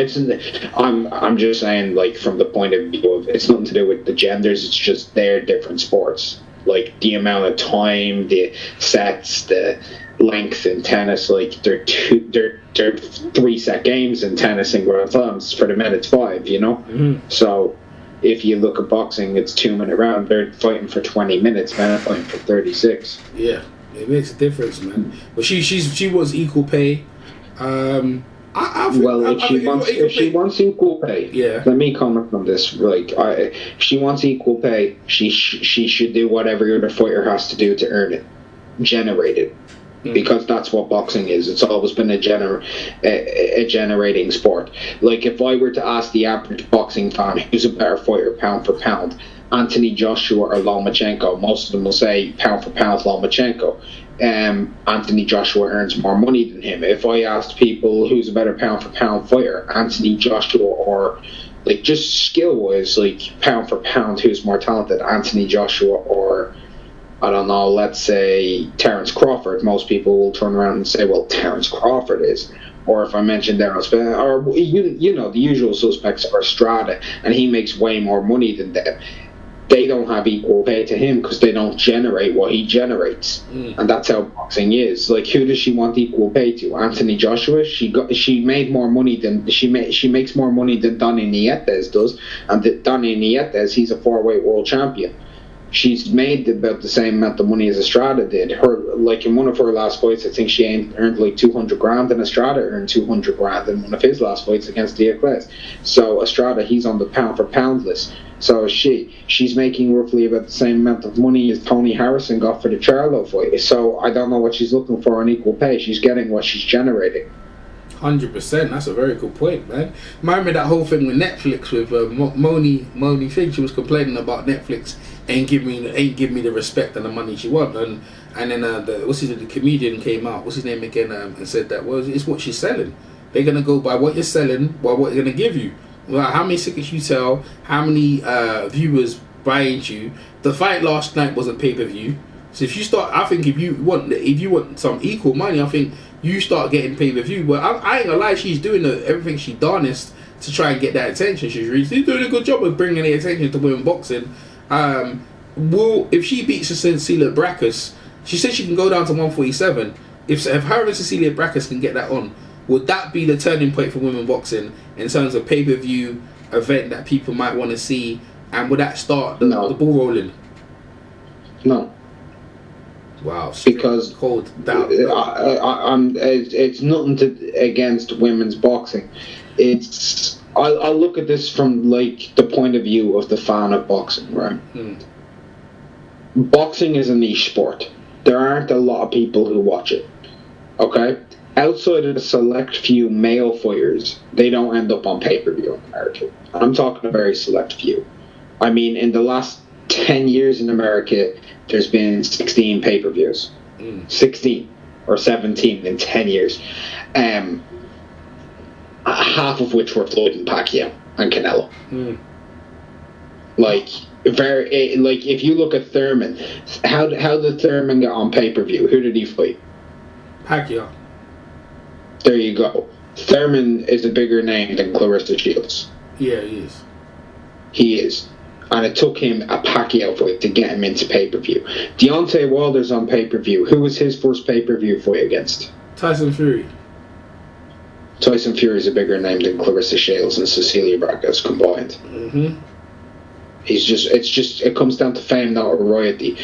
I'm just saying, like, from the point of view of, it's nothing to do with the genders. It's just they're different sports. Like the amount of time, the sets, the length in tennis. Like they're 3-set games in tennis and Grand Slams. For the men, it's 5. You know. So if you look at boxing, it's 2-minute round. They're fighting for 20 minutes. Men are fighting for 36. Yeah, it makes a difference, man. But she was equal pay. If she wants equal pay, yeah. Let me comment on this. Like, if she wants equal pay, she should do whatever other fighter has to do to earn it, generate it, because that's what boxing is. It's always been a generating sport. Like, if I were to ask the average boxing fan who's a better fighter pound for pound, Anthony Joshua or Lomachenko, most of them will say pound for pound Lomachenko. Anthony Joshua earns more money than him. If I asked people who's a better pound for pound fighter, Anthony Joshua, or like just skill wise, like pound for pound, who's more talented, Anthony Joshua or I don't know, let's say Terence Crawford, most people will turn around and say, well, Terence Crawford is. Or if I mention Darren Spence, or you know, the usual suspects are Strada, and he makes way more money than them. They don't have equal pay to him because they don't generate what he generates, and that's how boxing is. Like, who does she want equal pay to? Anthony Joshua. She made more money than she makes more money than Donny Nietes does, and Donny Nietes, he's a 4-weight world champion. She's made about the same amount of money as Estrada did. Like in one of her last fights, I think she earned like 200 grand, and Estrada earned 200 grand in one of his last fights against Diaz. So Estrada, he's on the pound for pound list. So she's making roughly about the same amount of money as Tony Harrison got for the Charlo fight. So I don't know what she's looking for on equal pay. She's getting what she's generating. 100%. That's a very good point, man. Remember that whole thing with Netflix with Moni Fig. She was complaining about Netflix ain't give me the respect and the money she want, and then the comedian came out, what's his name again, and said that, well, it's what she's selling. They're gonna go by what you're selling, by what they're gonna give you. Well, how many tickets you sell, how many viewers buying you. The fight last night wasn't pay-per-view, so if you start, I think if you want some equal money, I think you start getting pay-per-view. But I ain't gonna lie, she's doing everything she darnest to try and get that attention. She's doing a good job of bringing the attention to women boxing. If she beats Cecilia Brækhus, she said she can go down to 147. If her and Cecilia Brækhus can get that on, would that be the turning point for women boxing in terms of pay-per-view event that people might want to see, and would that start the ball rolling? No. Wow. Because cold down. It's nothing against women's boxing. I'll look at this from like the point of view of the fan of boxing, right? Boxing is a niche sport. There aren't a lot of people who watch it. Okay? Outside of the select few male fighters, they don't end up on pay-per-view in America. I'm talking a very select few. I mean, in the last 10 years in America, there's been 16 pay-per-views. 16 or 17 in 10 years. Half of which were Floyd and Pacquiao and Canelo. Like if you look at Thurman, how did Thurman get on pay-per-view? Who did he fight? Pacquiao. There you go. Thurman is a bigger name than Clarissa Shields. Yeah, he is. He is. And it took him a Pacquiao fight to get him into pay-per-view. Deontay Wilder's on pay-per-view. Who was his first pay-per-view fight against? Tyson Fury. Tyson Fury is a bigger name than Clarissa Shields and Cecilia Brækhus combined. It comes down to fame, not notoriety.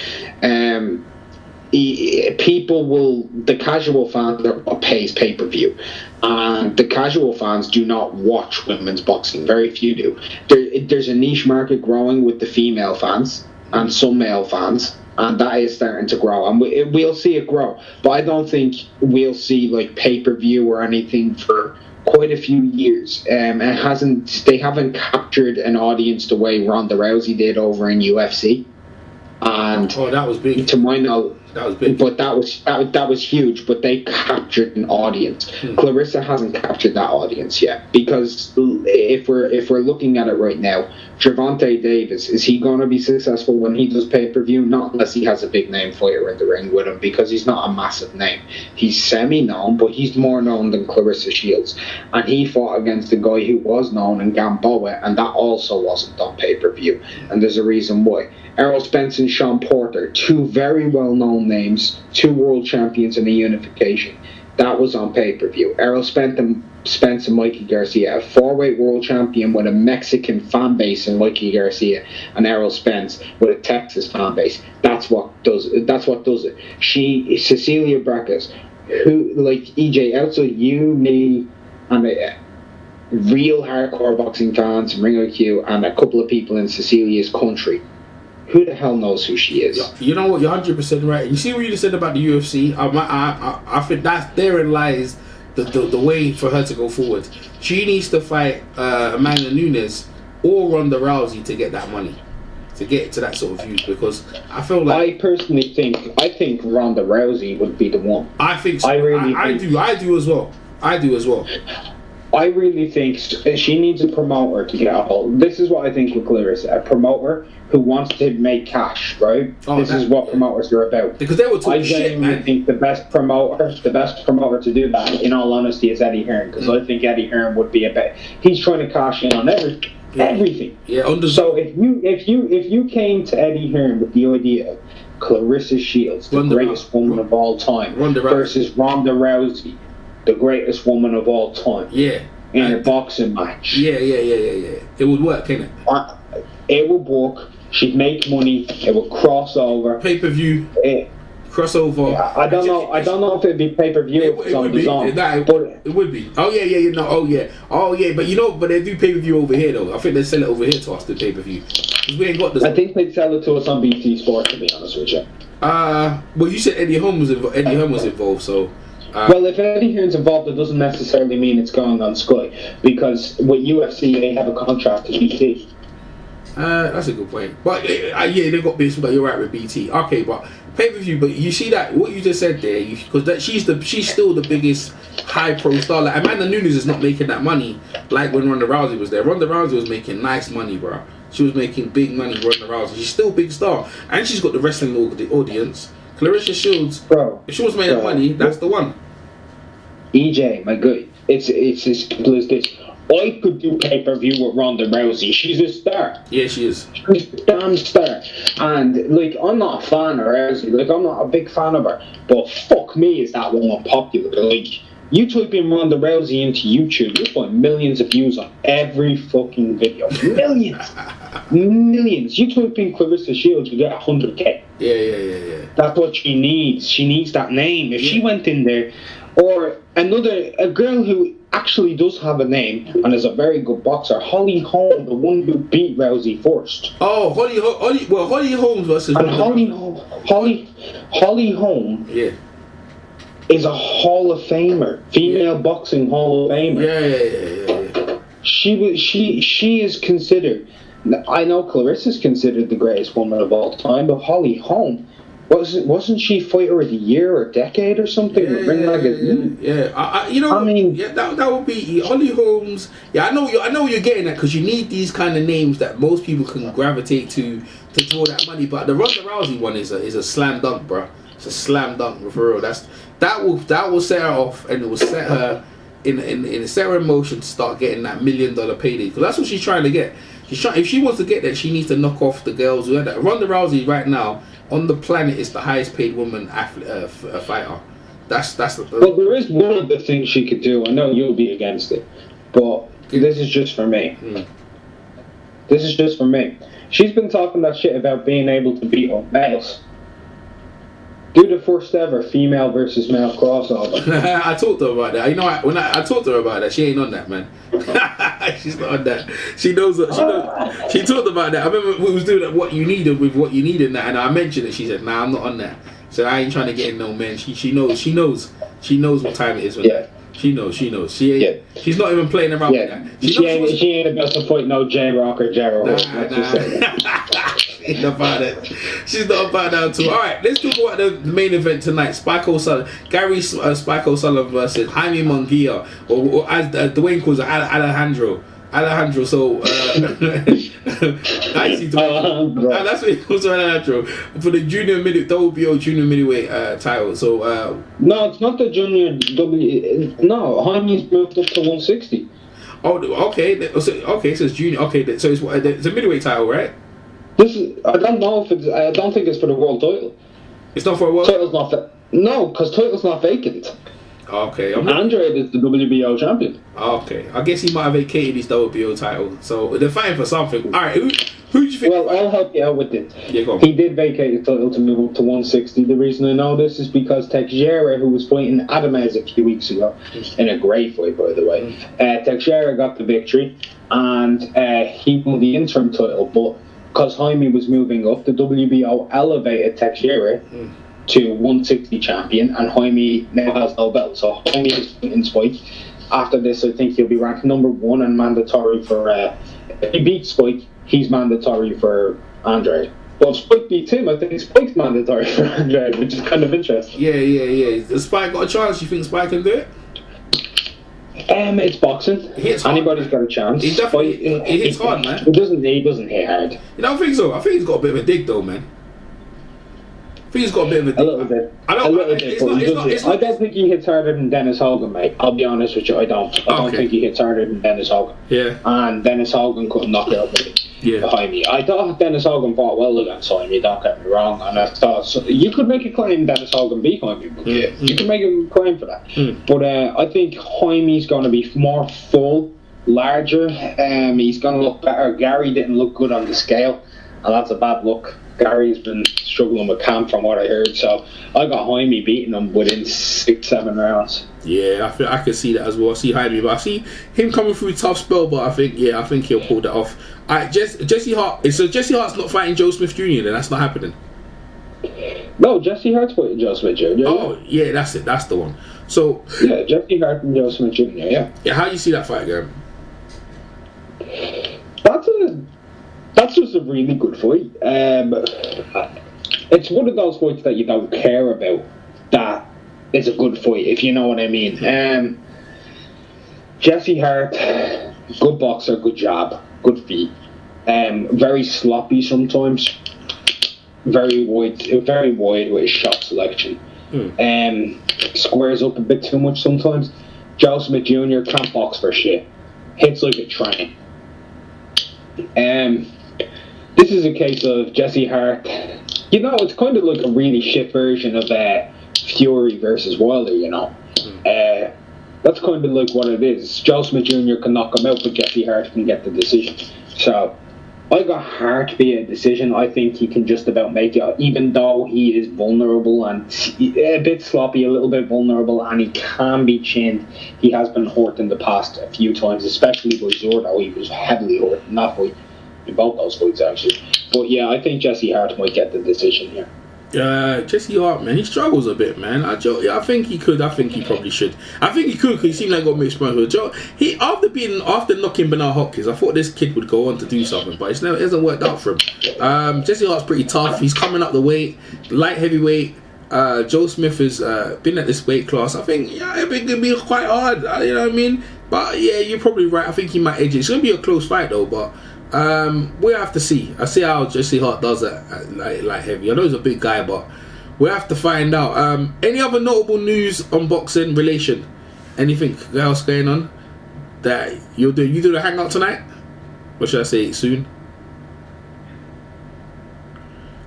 The casual fan pays pay-per-view, and the casual fans do not watch women's boxing. Very few do. There's a niche market growing with the female fans and some male fans, and that is starting to grow, and we'll see it grow. But I don't think we'll see like pay-per-view or anything for quite a few years. They haven't captured an audience the way Ronda Rousey did over in UFC. And that was big. To my knowledge, that was big. But that was huge. But they captured an audience. Clarissa hasn't captured that audience yet, because if we're looking at it right now, Gervonta Davis, is he going to be successful when he does pay-per-view? Not unless he has a big name fighter in the ring with him, because he's not a massive name. He's semi-known, but he's more known than Clarissa Shields, and he fought against a guy who was known in Gamboa, and that also wasn't on pay-per-view, and there's a reason why. Errol Spence and Sean Porter, two very well-known names, two world champions in a unification. That was on pay-per-view. Errol Spence and Mikey Garcia, a four-weight world champion with a Mexican fan base in Mikey Garcia, and Errol Spence with a Texas fan base. That's what does it. Cecilia Brackett, who, like EJ, outside you, me, and real hardcore boxing fans, Ring IQ, and a couple of people in Cecilia's country, who the hell knows who she is? You know what? You're 100% right. You see what you just said about the UFC? I think therein lies the way for her to go forward. She needs to fight Amanda Nunes or Ronda Rousey to get that money, to get to that sort of view. Because I feel like I personally think Ronda Rousey would be the one. I think so. I do as well. I really think she needs a promoter to get a hold. This is what I think with Clarissa, a promoter who wants to make cash, right? This is what promoters are about. Because they were talking shit, man. I think the best promoter to do that, in all honesty, is Eddie Hearn. Because I think Eddie Hearn would be he's trying to cash in on everything. Yeah. So if you came to Eddie Hearn with the idea of Clarissa Shields, the greatest woman of all time, versus Ronda Rousey, the greatest woman of all time. Yeah. In a boxing match. Yeah. It would work, innit? It would work. She'd make money. It would cross over. Pay-per-view. Crossover. Yeah, I don't know if it'd be pay-per-view. It would be. It would be. Oh yeah. But they do pay-per-view over here though. I think they sell it over here to us, the pay-per-view. Because we ain't got this. I think they'd sell it to us on BT Sport, to be honest with you. Well, you said Eddie Hearn was involved, so. Well, if Eddie Hearn's involved, it doesn't necessarily mean it's going on Sky, because with UFC they have a contract to BT. That's a good point. But they've got business, but you're right with BT. Okay, but pay-per-view, but you see that, what you just said there, because she's still the biggest high-pro star. Like, Amanda Nunes is not making that money like when Ronda Rousey was there. Ronda Rousey was making nice money, bro. She was making big money, Ronda Rousey. She's still a big star. And she's got the wrestling audience. Clarissa Shields, bro, if she was making money, that's the one. EJ, my guy, it's as simple as this. I could do pay-per-view with Ronda Rousey. She's a star. Yeah, she is. She's a damn star. And, like, I'm not a fan of Rousey. Like, I'm not a big fan of her. But fuck me, is that woman popular. Like, you type in Ronda Rousey into YouTube, you'll find millions of views on every fucking video. Millions. You type in Clarissa Shields, you get 100k. Yeah. That's what she needs. She needs that name. If she went in there, or a girl who actually does have a name and is a very good boxer, Holly Holm, the one who beat Rousey first. Oh, Holly Holmes versus. And Holly Holm. Yeah. Is a Hall of Famer, female boxing Hall of Famer. Yeah. She is considered. I know Clarissa's considered the greatest woman of all time, but Holly Holm. Wasn't she fighter of the year or decade or something? Yeah. That would be Holly Holmes. Yeah, I know you're getting at, because you need these kind of names that most people can gravitate to draw that money. But the Ronda Rousey one is a slam dunk, bro. It's a slam dunk for real. That will set her off, and it will set her set her in motion to start getting that $1 million payday. Because that's what she's trying to get. If she wants to get that, she needs to knock off the girls who had that. Ronda Rousey right now on the planet is the highest paid woman fighter. That's Well, there is one of the things she could do. I know you'll be against it, but this is just for me. This is just for me. She's been talking that shit about being able to beat up males. Do the first ever female versus male crossover. I talked to her about that. You know, when I talked to her about that, she ain't on that, man. She's not on that. She knows. She talked about that. I remember we was doing that, what you needed with what you needed, and that, and I mentioned it. She said, "Nah, I'm not on that." So I ain't trying to get in no men. She knows what time it is. Yeah. She knows. She ain't. Yeah. She's not even playing around with that. She ain't about to fight no J-Rock or J-Rock. She's not about that. She's not about that at all. Alright, let's talk about the main event tonight. Spike O'Sullivan, Gary Spike O'Sullivan versus Jaime Munguia, or as Dwayne calls it, Alejandro. So actually, that's what he calls Alejandro for the WBO junior middleweight title. So no, it's not the junior No, Jaime's moved up to 160. Oh, okay. So it's junior. Okay, so it's a middleweight title, right? I don't know if it's. I don't think it's for the world title. It's not for a world. Title's not. No, because title's not vacant. Okay. Andrade is the WBO champion. Okay. I guess he might have vacated his WBO title, so they're fighting for something. All right. Who do you think? Well, I'll help you out with it. Yeah, go on. He did vacate the title to move up to 160. The reason I know this is because Teixeira, who was fighting Adamez a few weeks ago, in a great fight, by the way, Teixeira got the victory, and he won the interim title, but because Jaime was moving up, the WBO elevated Teixeira to 160 champion, and Jaime now has no belt. So Jaime is in Spike. After this, I think he'll be ranked number 1 and mandatory for. If he beats Spike, he's mandatory for Andrade. Well, if Spike beats him, I think Spike's mandatory for Andrade, which is kind of interesting. Yeah. Has Spike got a chance? You think Spike can do it? It's boxing. Anybody's got a chance. He definitely he hits hard, man. He doesn't hit hard. You don't think so? I think he's got a bit of a dig, though, man. I think he's got a bit of a dig. A little bit. I don't think he hits harder than Dennis Hogan, mate. I'll be honest with you, I don't. I don't think he hits harder than Dennis Hogan. Yeah. And Dennis Hogan couldn't knock out Jaime. I thought Dennis Hogan fought well against Jaime, don't get me wrong. And I thought you could make a claim Dennis Hogan beat Jaime. Yeah. You could make a claim for that. But I think Jaime's going to be more full, larger. He's going to look better. Gary didn't look good on the scale, and that's a bad look. Gary's been struggling with camp from what I heard, so I got Jaime beating him within 6-7 rounds. Yeah, I can see that as well. I see Jaime, but I see him coming through a tough spell, but I think he'll pull that off. Jesse Hart. So Jesse Hart's not fighting Joe Smith Jr. then? That's not happening. No, Jesse Hart's fighting Joe Smith Jr. Oh, yeah, that's it. That's the one. So yeah, Jesse Hart and Joe Smith Jr. Yeah. Yeah, how do you see that fight going? That's just a really good fight. It's one of those fights that you don't care about. That is a good fight, if you know what I mean. Jesse Hart, good boxer, good jab, good feet. Very sloppy sometimes. Very wide with his shot selection. Squares up a bit too much sometimes. Joe Smith Jr. can't box for shit. Hits like a train. This is a case of Jesse Hart. You know, it's kind of like a really shit version of Fury versus Wilder, you know. That's kind of like what it is. Joe Smith Jr. can knock him out, but Jesse Hart can get the decision. So, I got Hart via decision. I think he can just about make it, even though he is vulnerable and a bit sloppy, a little bit vulnerable, and he can be chinned. He has been hurt in the past a few times, especially by Zordo. He was heavily hurt in that fight. In both those fights, actually. But yeah, I think Jesse Hart might get the decision here. Jesse Hart, man, he struggles a bit, man. I think he could. I think he probably should. I think he could because he seemed like he got mixed with Joe. After knocking Bernard Hopkins, I thought this kid would go on to do something, but it hasn't worked out for him. Jesse Hart's pretty tough. He's coming up the weight, light heavyweight. Joe Smith has been at this weight class. I think it'd be quite hard. You know what I mean? But yeah, you're probably right. I think he might edge it. It's gonna be a close fight though, but. We'll have to see. I see how Jesse Hart does it at light heavy. I know he's a big guy, but we'll have to find out. Any other notable news on boxing relation? Anything else going on that you'll do? You do the hangout tonight? Or should I say soon?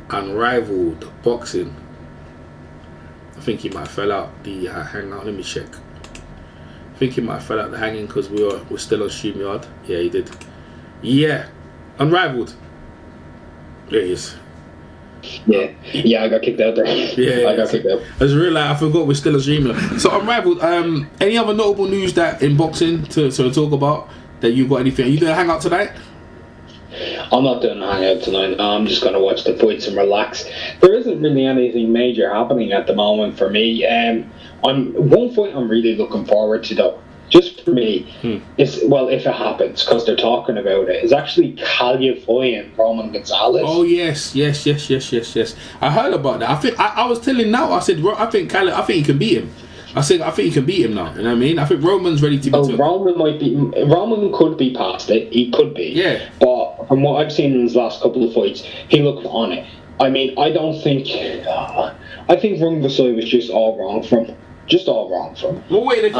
Unrivaled boxing. I think he might fell out the hangout. Let me check. I think he might fell out the hanging because we're still on StreamYard. Yeah, he did. Yeah, Unrivaled. It is. Yeah, I got kicked out there. Yeah, I got kicked out. I just realised I forgot we're still a streamer. So Unrivaled. Any other notable news that in boxing to talk about? That you got anything? Are you doing a hangout tonight? I'm not doing a hangout tonight. I'm just going to watch the fights and relax. There isn't really anything major happening at the moment for me. One fight I'm really looking forward to, though, just for me, is, well, if it happens, because they're talking about it, is actually Calify and Roman Gonzalez. Oh yes. I heard about that. I think I was telling now. I said I think he can beat him. I think he can beat him now. You know what I mean? I think Roman's ready to be. Roman could be past it. He could be. Yeah. But from what I've seen in his last couple of fights, he looked on it. I mean, I think Roman Gonzalez was just all wrong from him. What weight they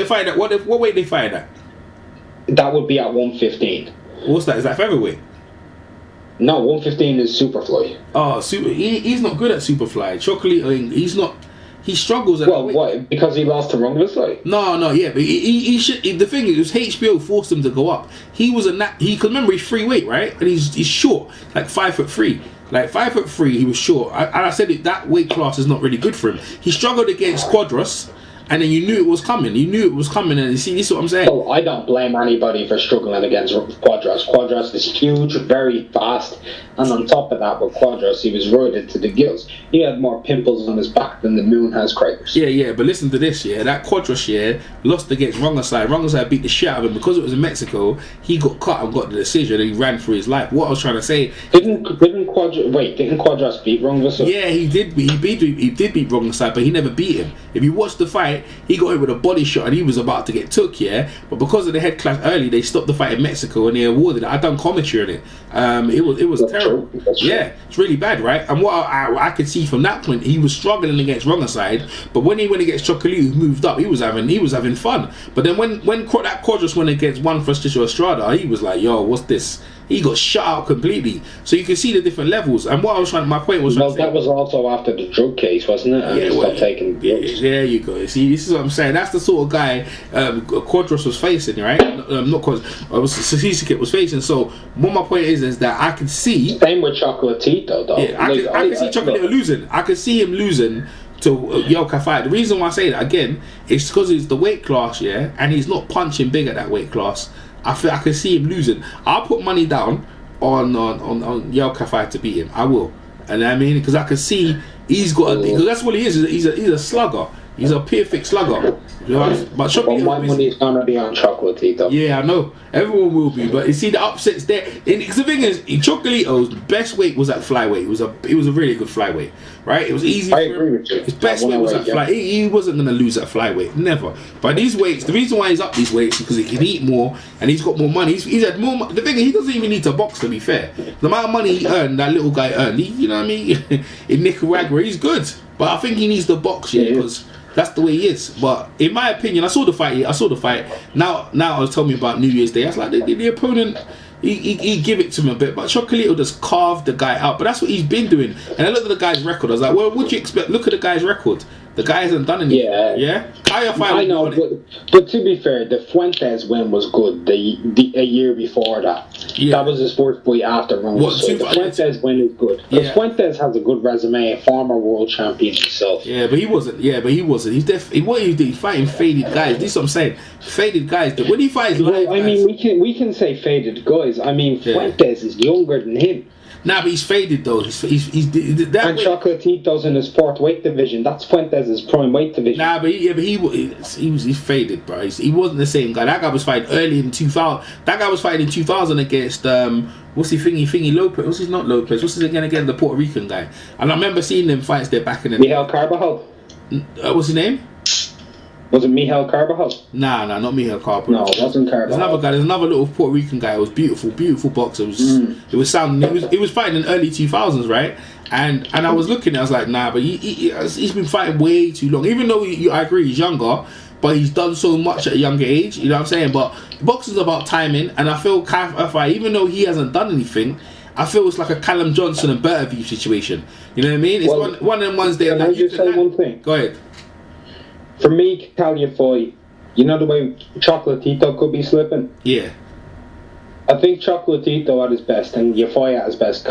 fight at? What weight they fight at? That would be at 115. What's that? Is that featherweight? No, 115 is Superfly. Oh, he's not good at Superfly. Chocolate, he's not. He struggles at. Well, why? Because he lost to Roman Gonzalez. No, yeah, but he should. The thing is, HBO forced him to go up. He was he could remember he's free weight, right? And he's short, like 5'3". Like 5'3", he was short. I said that weight class is not really good for him. He struggled against Quadras, and then you knew it was coming. And you see, this is what I'm saying. Oh, I don't blame anybody for struggling against Quadras. Quadras is huge, very fast, and on top of that, with Quadras, he was roided to the gills. He had more pimples on his back than the moon has craters. Yeah, but listen to this, that Quadras, lost against Rongasai. Rongasai beat the shit out of him because it was in Mexico. He got cut and got the decision, and he ran for his life. What I was trying to say, didn't Quadras beat Rongasai? Yeah, he did beat Rongasai, but he never beat him. If you watch the fight, he got hit with a body shot and he was about to get took, but because of the head clash early, they stopped the fight in Mexico and they awarded it. I done commentary on it. It was terrible. Yeah, it's really bad, right? And what I could see from that point, he was struggling against Rongaside, but when he went against Chocolate, who moved up, he was having fun. But then when that Quadras went against Juan Francisco Estrada, he was like, yo, what's this? He got shut out completely. So you can see the different levels. And what I was my point was... Well, that was also after the drug case, wasn't it? And he stopped taking drugs. There you go. See, this is what I'm saying. That's the sort of guy Quadras was facing, right? Not Quadras. Sisike was facing. So what my point is that I can see... Same with Chocolatito, though. Yeah, I can see Chocolatito losing. I can see him losing to Yelka fight. The reason why I say that, again, is because it's the weight class, and he's not punching big at that weight class. I feel I can see him losing. I'll put money down on Yelka fight to beat him. I will, and I mean, because I can see he's got. Because that's what he is. He's a slugger. He's a perfect slugger. But my money's gonna be on Chocolatito. Yeah, I know. Everyone will be, but you see the upsets there. Because the thing is, Chocolatito's best weight was at flyweight. It was a really good flyweight, right? It was easy. I agree with you. His best weight was at flyweight. He wasn't gonna lose at flyweight, never. But these weights, the reason why he's up these weights is because he can eat more and he's got more money. He's had more. The thing is, he doesn't even need to box. To be fair, the amount of money he earned, that little guy earned, you know what I mean? In Nicaragua, he's good. But I think he needs to box, because that's the way he is. But in my opinion, I saw the fight. Now I was telling me about New Year's Day. I was like, the opponent, he give it to him a bit, but Chocolatito just carved the guy out. But that's what he's been doing. And I looked at the guy's record. I was like, well, what do you expect? Look at the guy's record. The guy hasn't done anything. Yeah. I know, but to be fair, the Fuentes win was good. A year before that, that was his fourth fight after Ronald. So the Fuentes win is good. Because Fuentes has a good resume, a former world champion himself. Yeah, but he wasn't. He's definitely what he did. He's fighting faded guys. This is what I'm saying. Faded guys. When he fights live, I mean, we can say faded guys. I mean, Fuentes is younger than him. Nah, but he's faded though. He's that and Chocolatito's in his fourth weight division. That's Fuentes' prime weight division. Nah, but he's faded, bro. He wasn't the same guy. That guy was fighting early in 2000. That guy was fighting in 2000 against what's he thingy Lopez? What's his not Lopez? What's his again? The Puerto Rican guy. And I remember seeing them fights there back in the Miguel Carbajal. What's his name? Was it Miguel Carbajal? Nah, not Miguel Carbajal. No, it wasn't Carbajal. There's another guy. There's another little Puerto Rican guy. It was beautiful boxer. It was sounding. He was fighting in early 2000s, right? And I was looking. I was like, nah, but he's been fighting way too long. Even though I agree, he's younger, but he's done so much at a younger age. You know what I'm saying? But boxing's about timing, and I feel even though he hasn't done anything, I feel it's like a Callum Johnson and Bertaview situation. You know what I mean? It's one of them ones there. Can I just say one thing? Go ahead. For me, Calify, you know the way Chocolatito could be slipping? Yeah. I think Chocolatito at his best and Yafai at his best.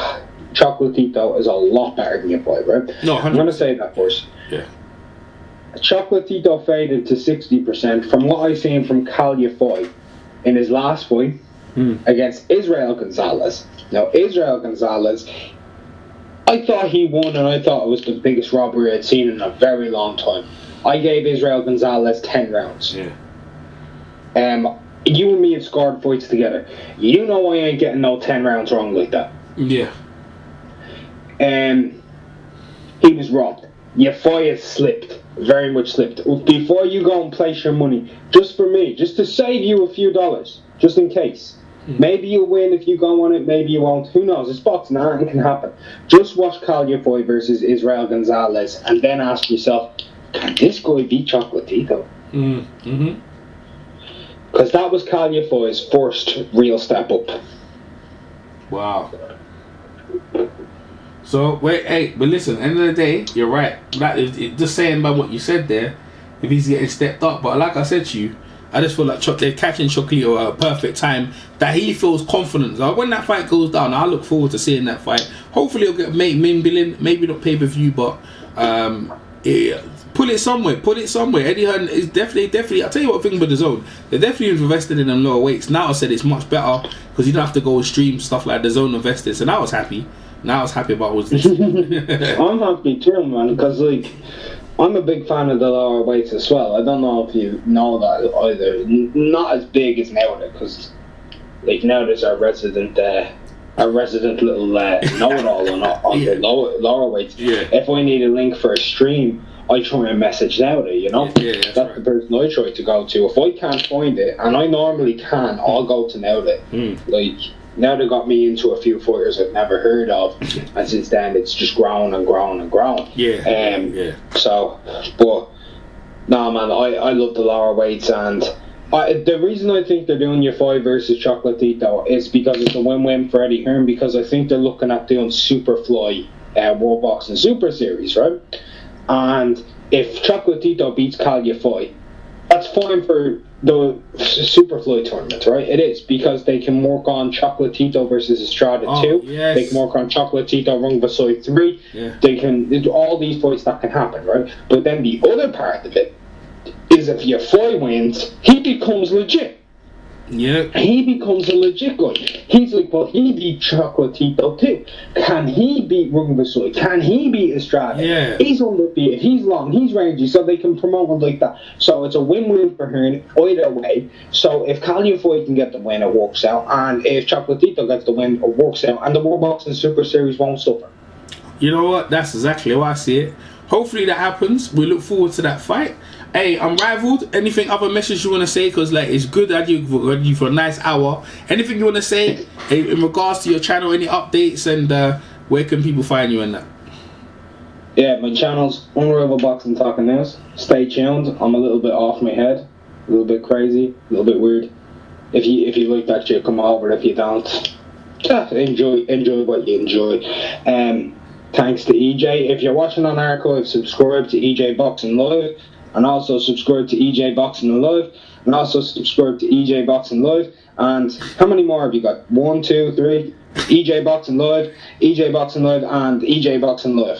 Chocolatito is a lot better than your fight, right? No, I'm going to say that first. Yeah. Chocolatito faded to 60%. From what I've seen from Calya fight in his last fight against Israel Gonzalez. Now, Israel Gonzalez, I thought he won, and I thought it was the biggest robbery I'd seen in a very long time. I gave Israel Gonzalez 10 rounds. Yeah. You and me have scored fights together. You know I ain't getting no 10 rounds wrong like that. Yeah. He was robbed. Your fight slipped. Very much slipped. Before you go and place your money, just for me, just to save you a few dollars, just in case. Maybe you'll win if you go on it, maybe you won't. Who knows? It's boxing, anything can happen. Just watch Calya fight versus Israel Gonzalez and then ask yourself, can this guy beat Chocolatito? Because that was Calya fight's first real step up. Wow. So but listen, end of the day, you're right. That is just saying by what you said there, if he's getting stepped up. But like I said to you, I just feel like they're catching Chocolatito at a perfect time that he feels confident. So when that fight goes down, I look forward to seeing that fight. Hopefully he'll get main billing, maybe not pay-per-view, but put it somewhere. Eddie Hearn is definitely. I'll tell you what thing with the zone. They're definitely invested in them lower weights. Now I said it's much better because you don't have to go and stream stuff like the zone invested. So now I was happy. Now I was happy about what's this. I'm happy too, man, because like I'm a big fan of the lower weights as well. I don't know if you know that either. Not as big as Nowder, because like Nowder's our resident little know-it-all on the lower weights. Yeah. If I need a link for a stream, I try and message Nowder, you know? Yeah, that's right. The person I try to go to. If I can't find it, and I normally can, I'll go to Nowder. Like, Nowder got me into a few fighters I've never heard of, and since then it's just grown and grown and grown. Yeah. So, but, nah, man, I love the lower weights, and the reason I think they're doing your fight versus Chocolatito is because it's a win-win for Eddie Hearn, because I think they're looking at doing Superfly World Boxing Super Series, right? And if Chocolatito beats Calya fight, that's fine for the Superfly tournament, right? It is, because they can work on Chocolatito versus Estrada 2. Yes. They can work on Chocolatito Rungvisai 3. Yeah. They can do all these fights that can happen, right? But then the other part of it is if your fight wins, he becomes legit. Yeah. He becomes a legit guy. He's like, well, he beat Chocolatito too. Can he beat Rungvisai? Can he beat Estrada? Yeah. He's undefeated. He's long. He's rangy. So they can promote him like that. So it's a win-win for Hearn either way. So if Calya fight can get the win, it works out. And if Chocolatito gets the win, it works out. And the World Boxing Super Series won't suffer. You know what? That's exactly how I see it. Hopefully that happens. We look forward to that fight. Hey, Unrivaled, anything other message you want to say? Because like it's good that you for a nice hour. Anything you want to say in regards to your channel? Any updates, and where can people find you in that? Yeah, my channel's Unrivaled Boxing Talking News. Stay tuned. I'm a little bit off my head, a little bit crazy, a little bit weird. If you like that shit, come over. If you don't, enjoy what you enjoy. Thanks to EJ. If you're watching on archive, subscribe to EJ Boxing Live. And also subscribe to EJ Boxing Live. And also subscribe to EJ Boxing Live. And how many more have you got? 1, 2, 3. EJ Boxing Live, EJ Boxing Live, and EJ Boxing Live.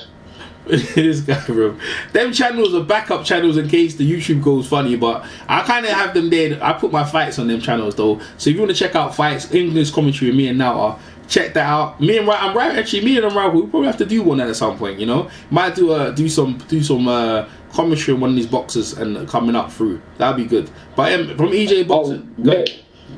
This guy, bro. Them channels are backup channels in case the YouTube goes funny, but I kind of have them there. I put my fights on them channels though. So if you want to check out fights, English commentary with me and Nauta, check that out. Me and Unrivaled, we probably have to do one at some point, you know. Might do some commentary on one of these boxers and coming up through. That'd be good. But from EJ Boxing,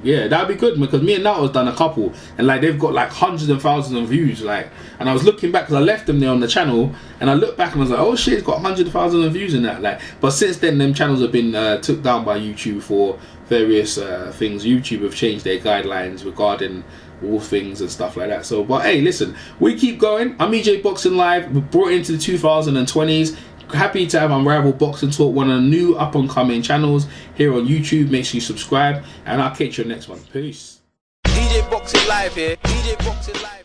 yeah, that'd be good, because me and Nao's done a couple, and like they've got like hundreds and thousands of views. Like, and I was looking back because I left them there on the channel, and I looked back and I was like, oh shit, it's got hundreds of thousands of views in that. Like, but since then, them channels have been took down by YouTube for various things. YouTube have changed their guidelines regarding all things and stuff like that. So, but hey, listen, we keep going. I'm EJ Boxing Live. We brought into the 2020s. Happy to have Unrivaled Boxing Talk, one of the new up and coming channels here on YouTube. Make sure you subscribe, and I'll catch you next one. Peace. EJ Boxing Live here. EJ Boxing Live.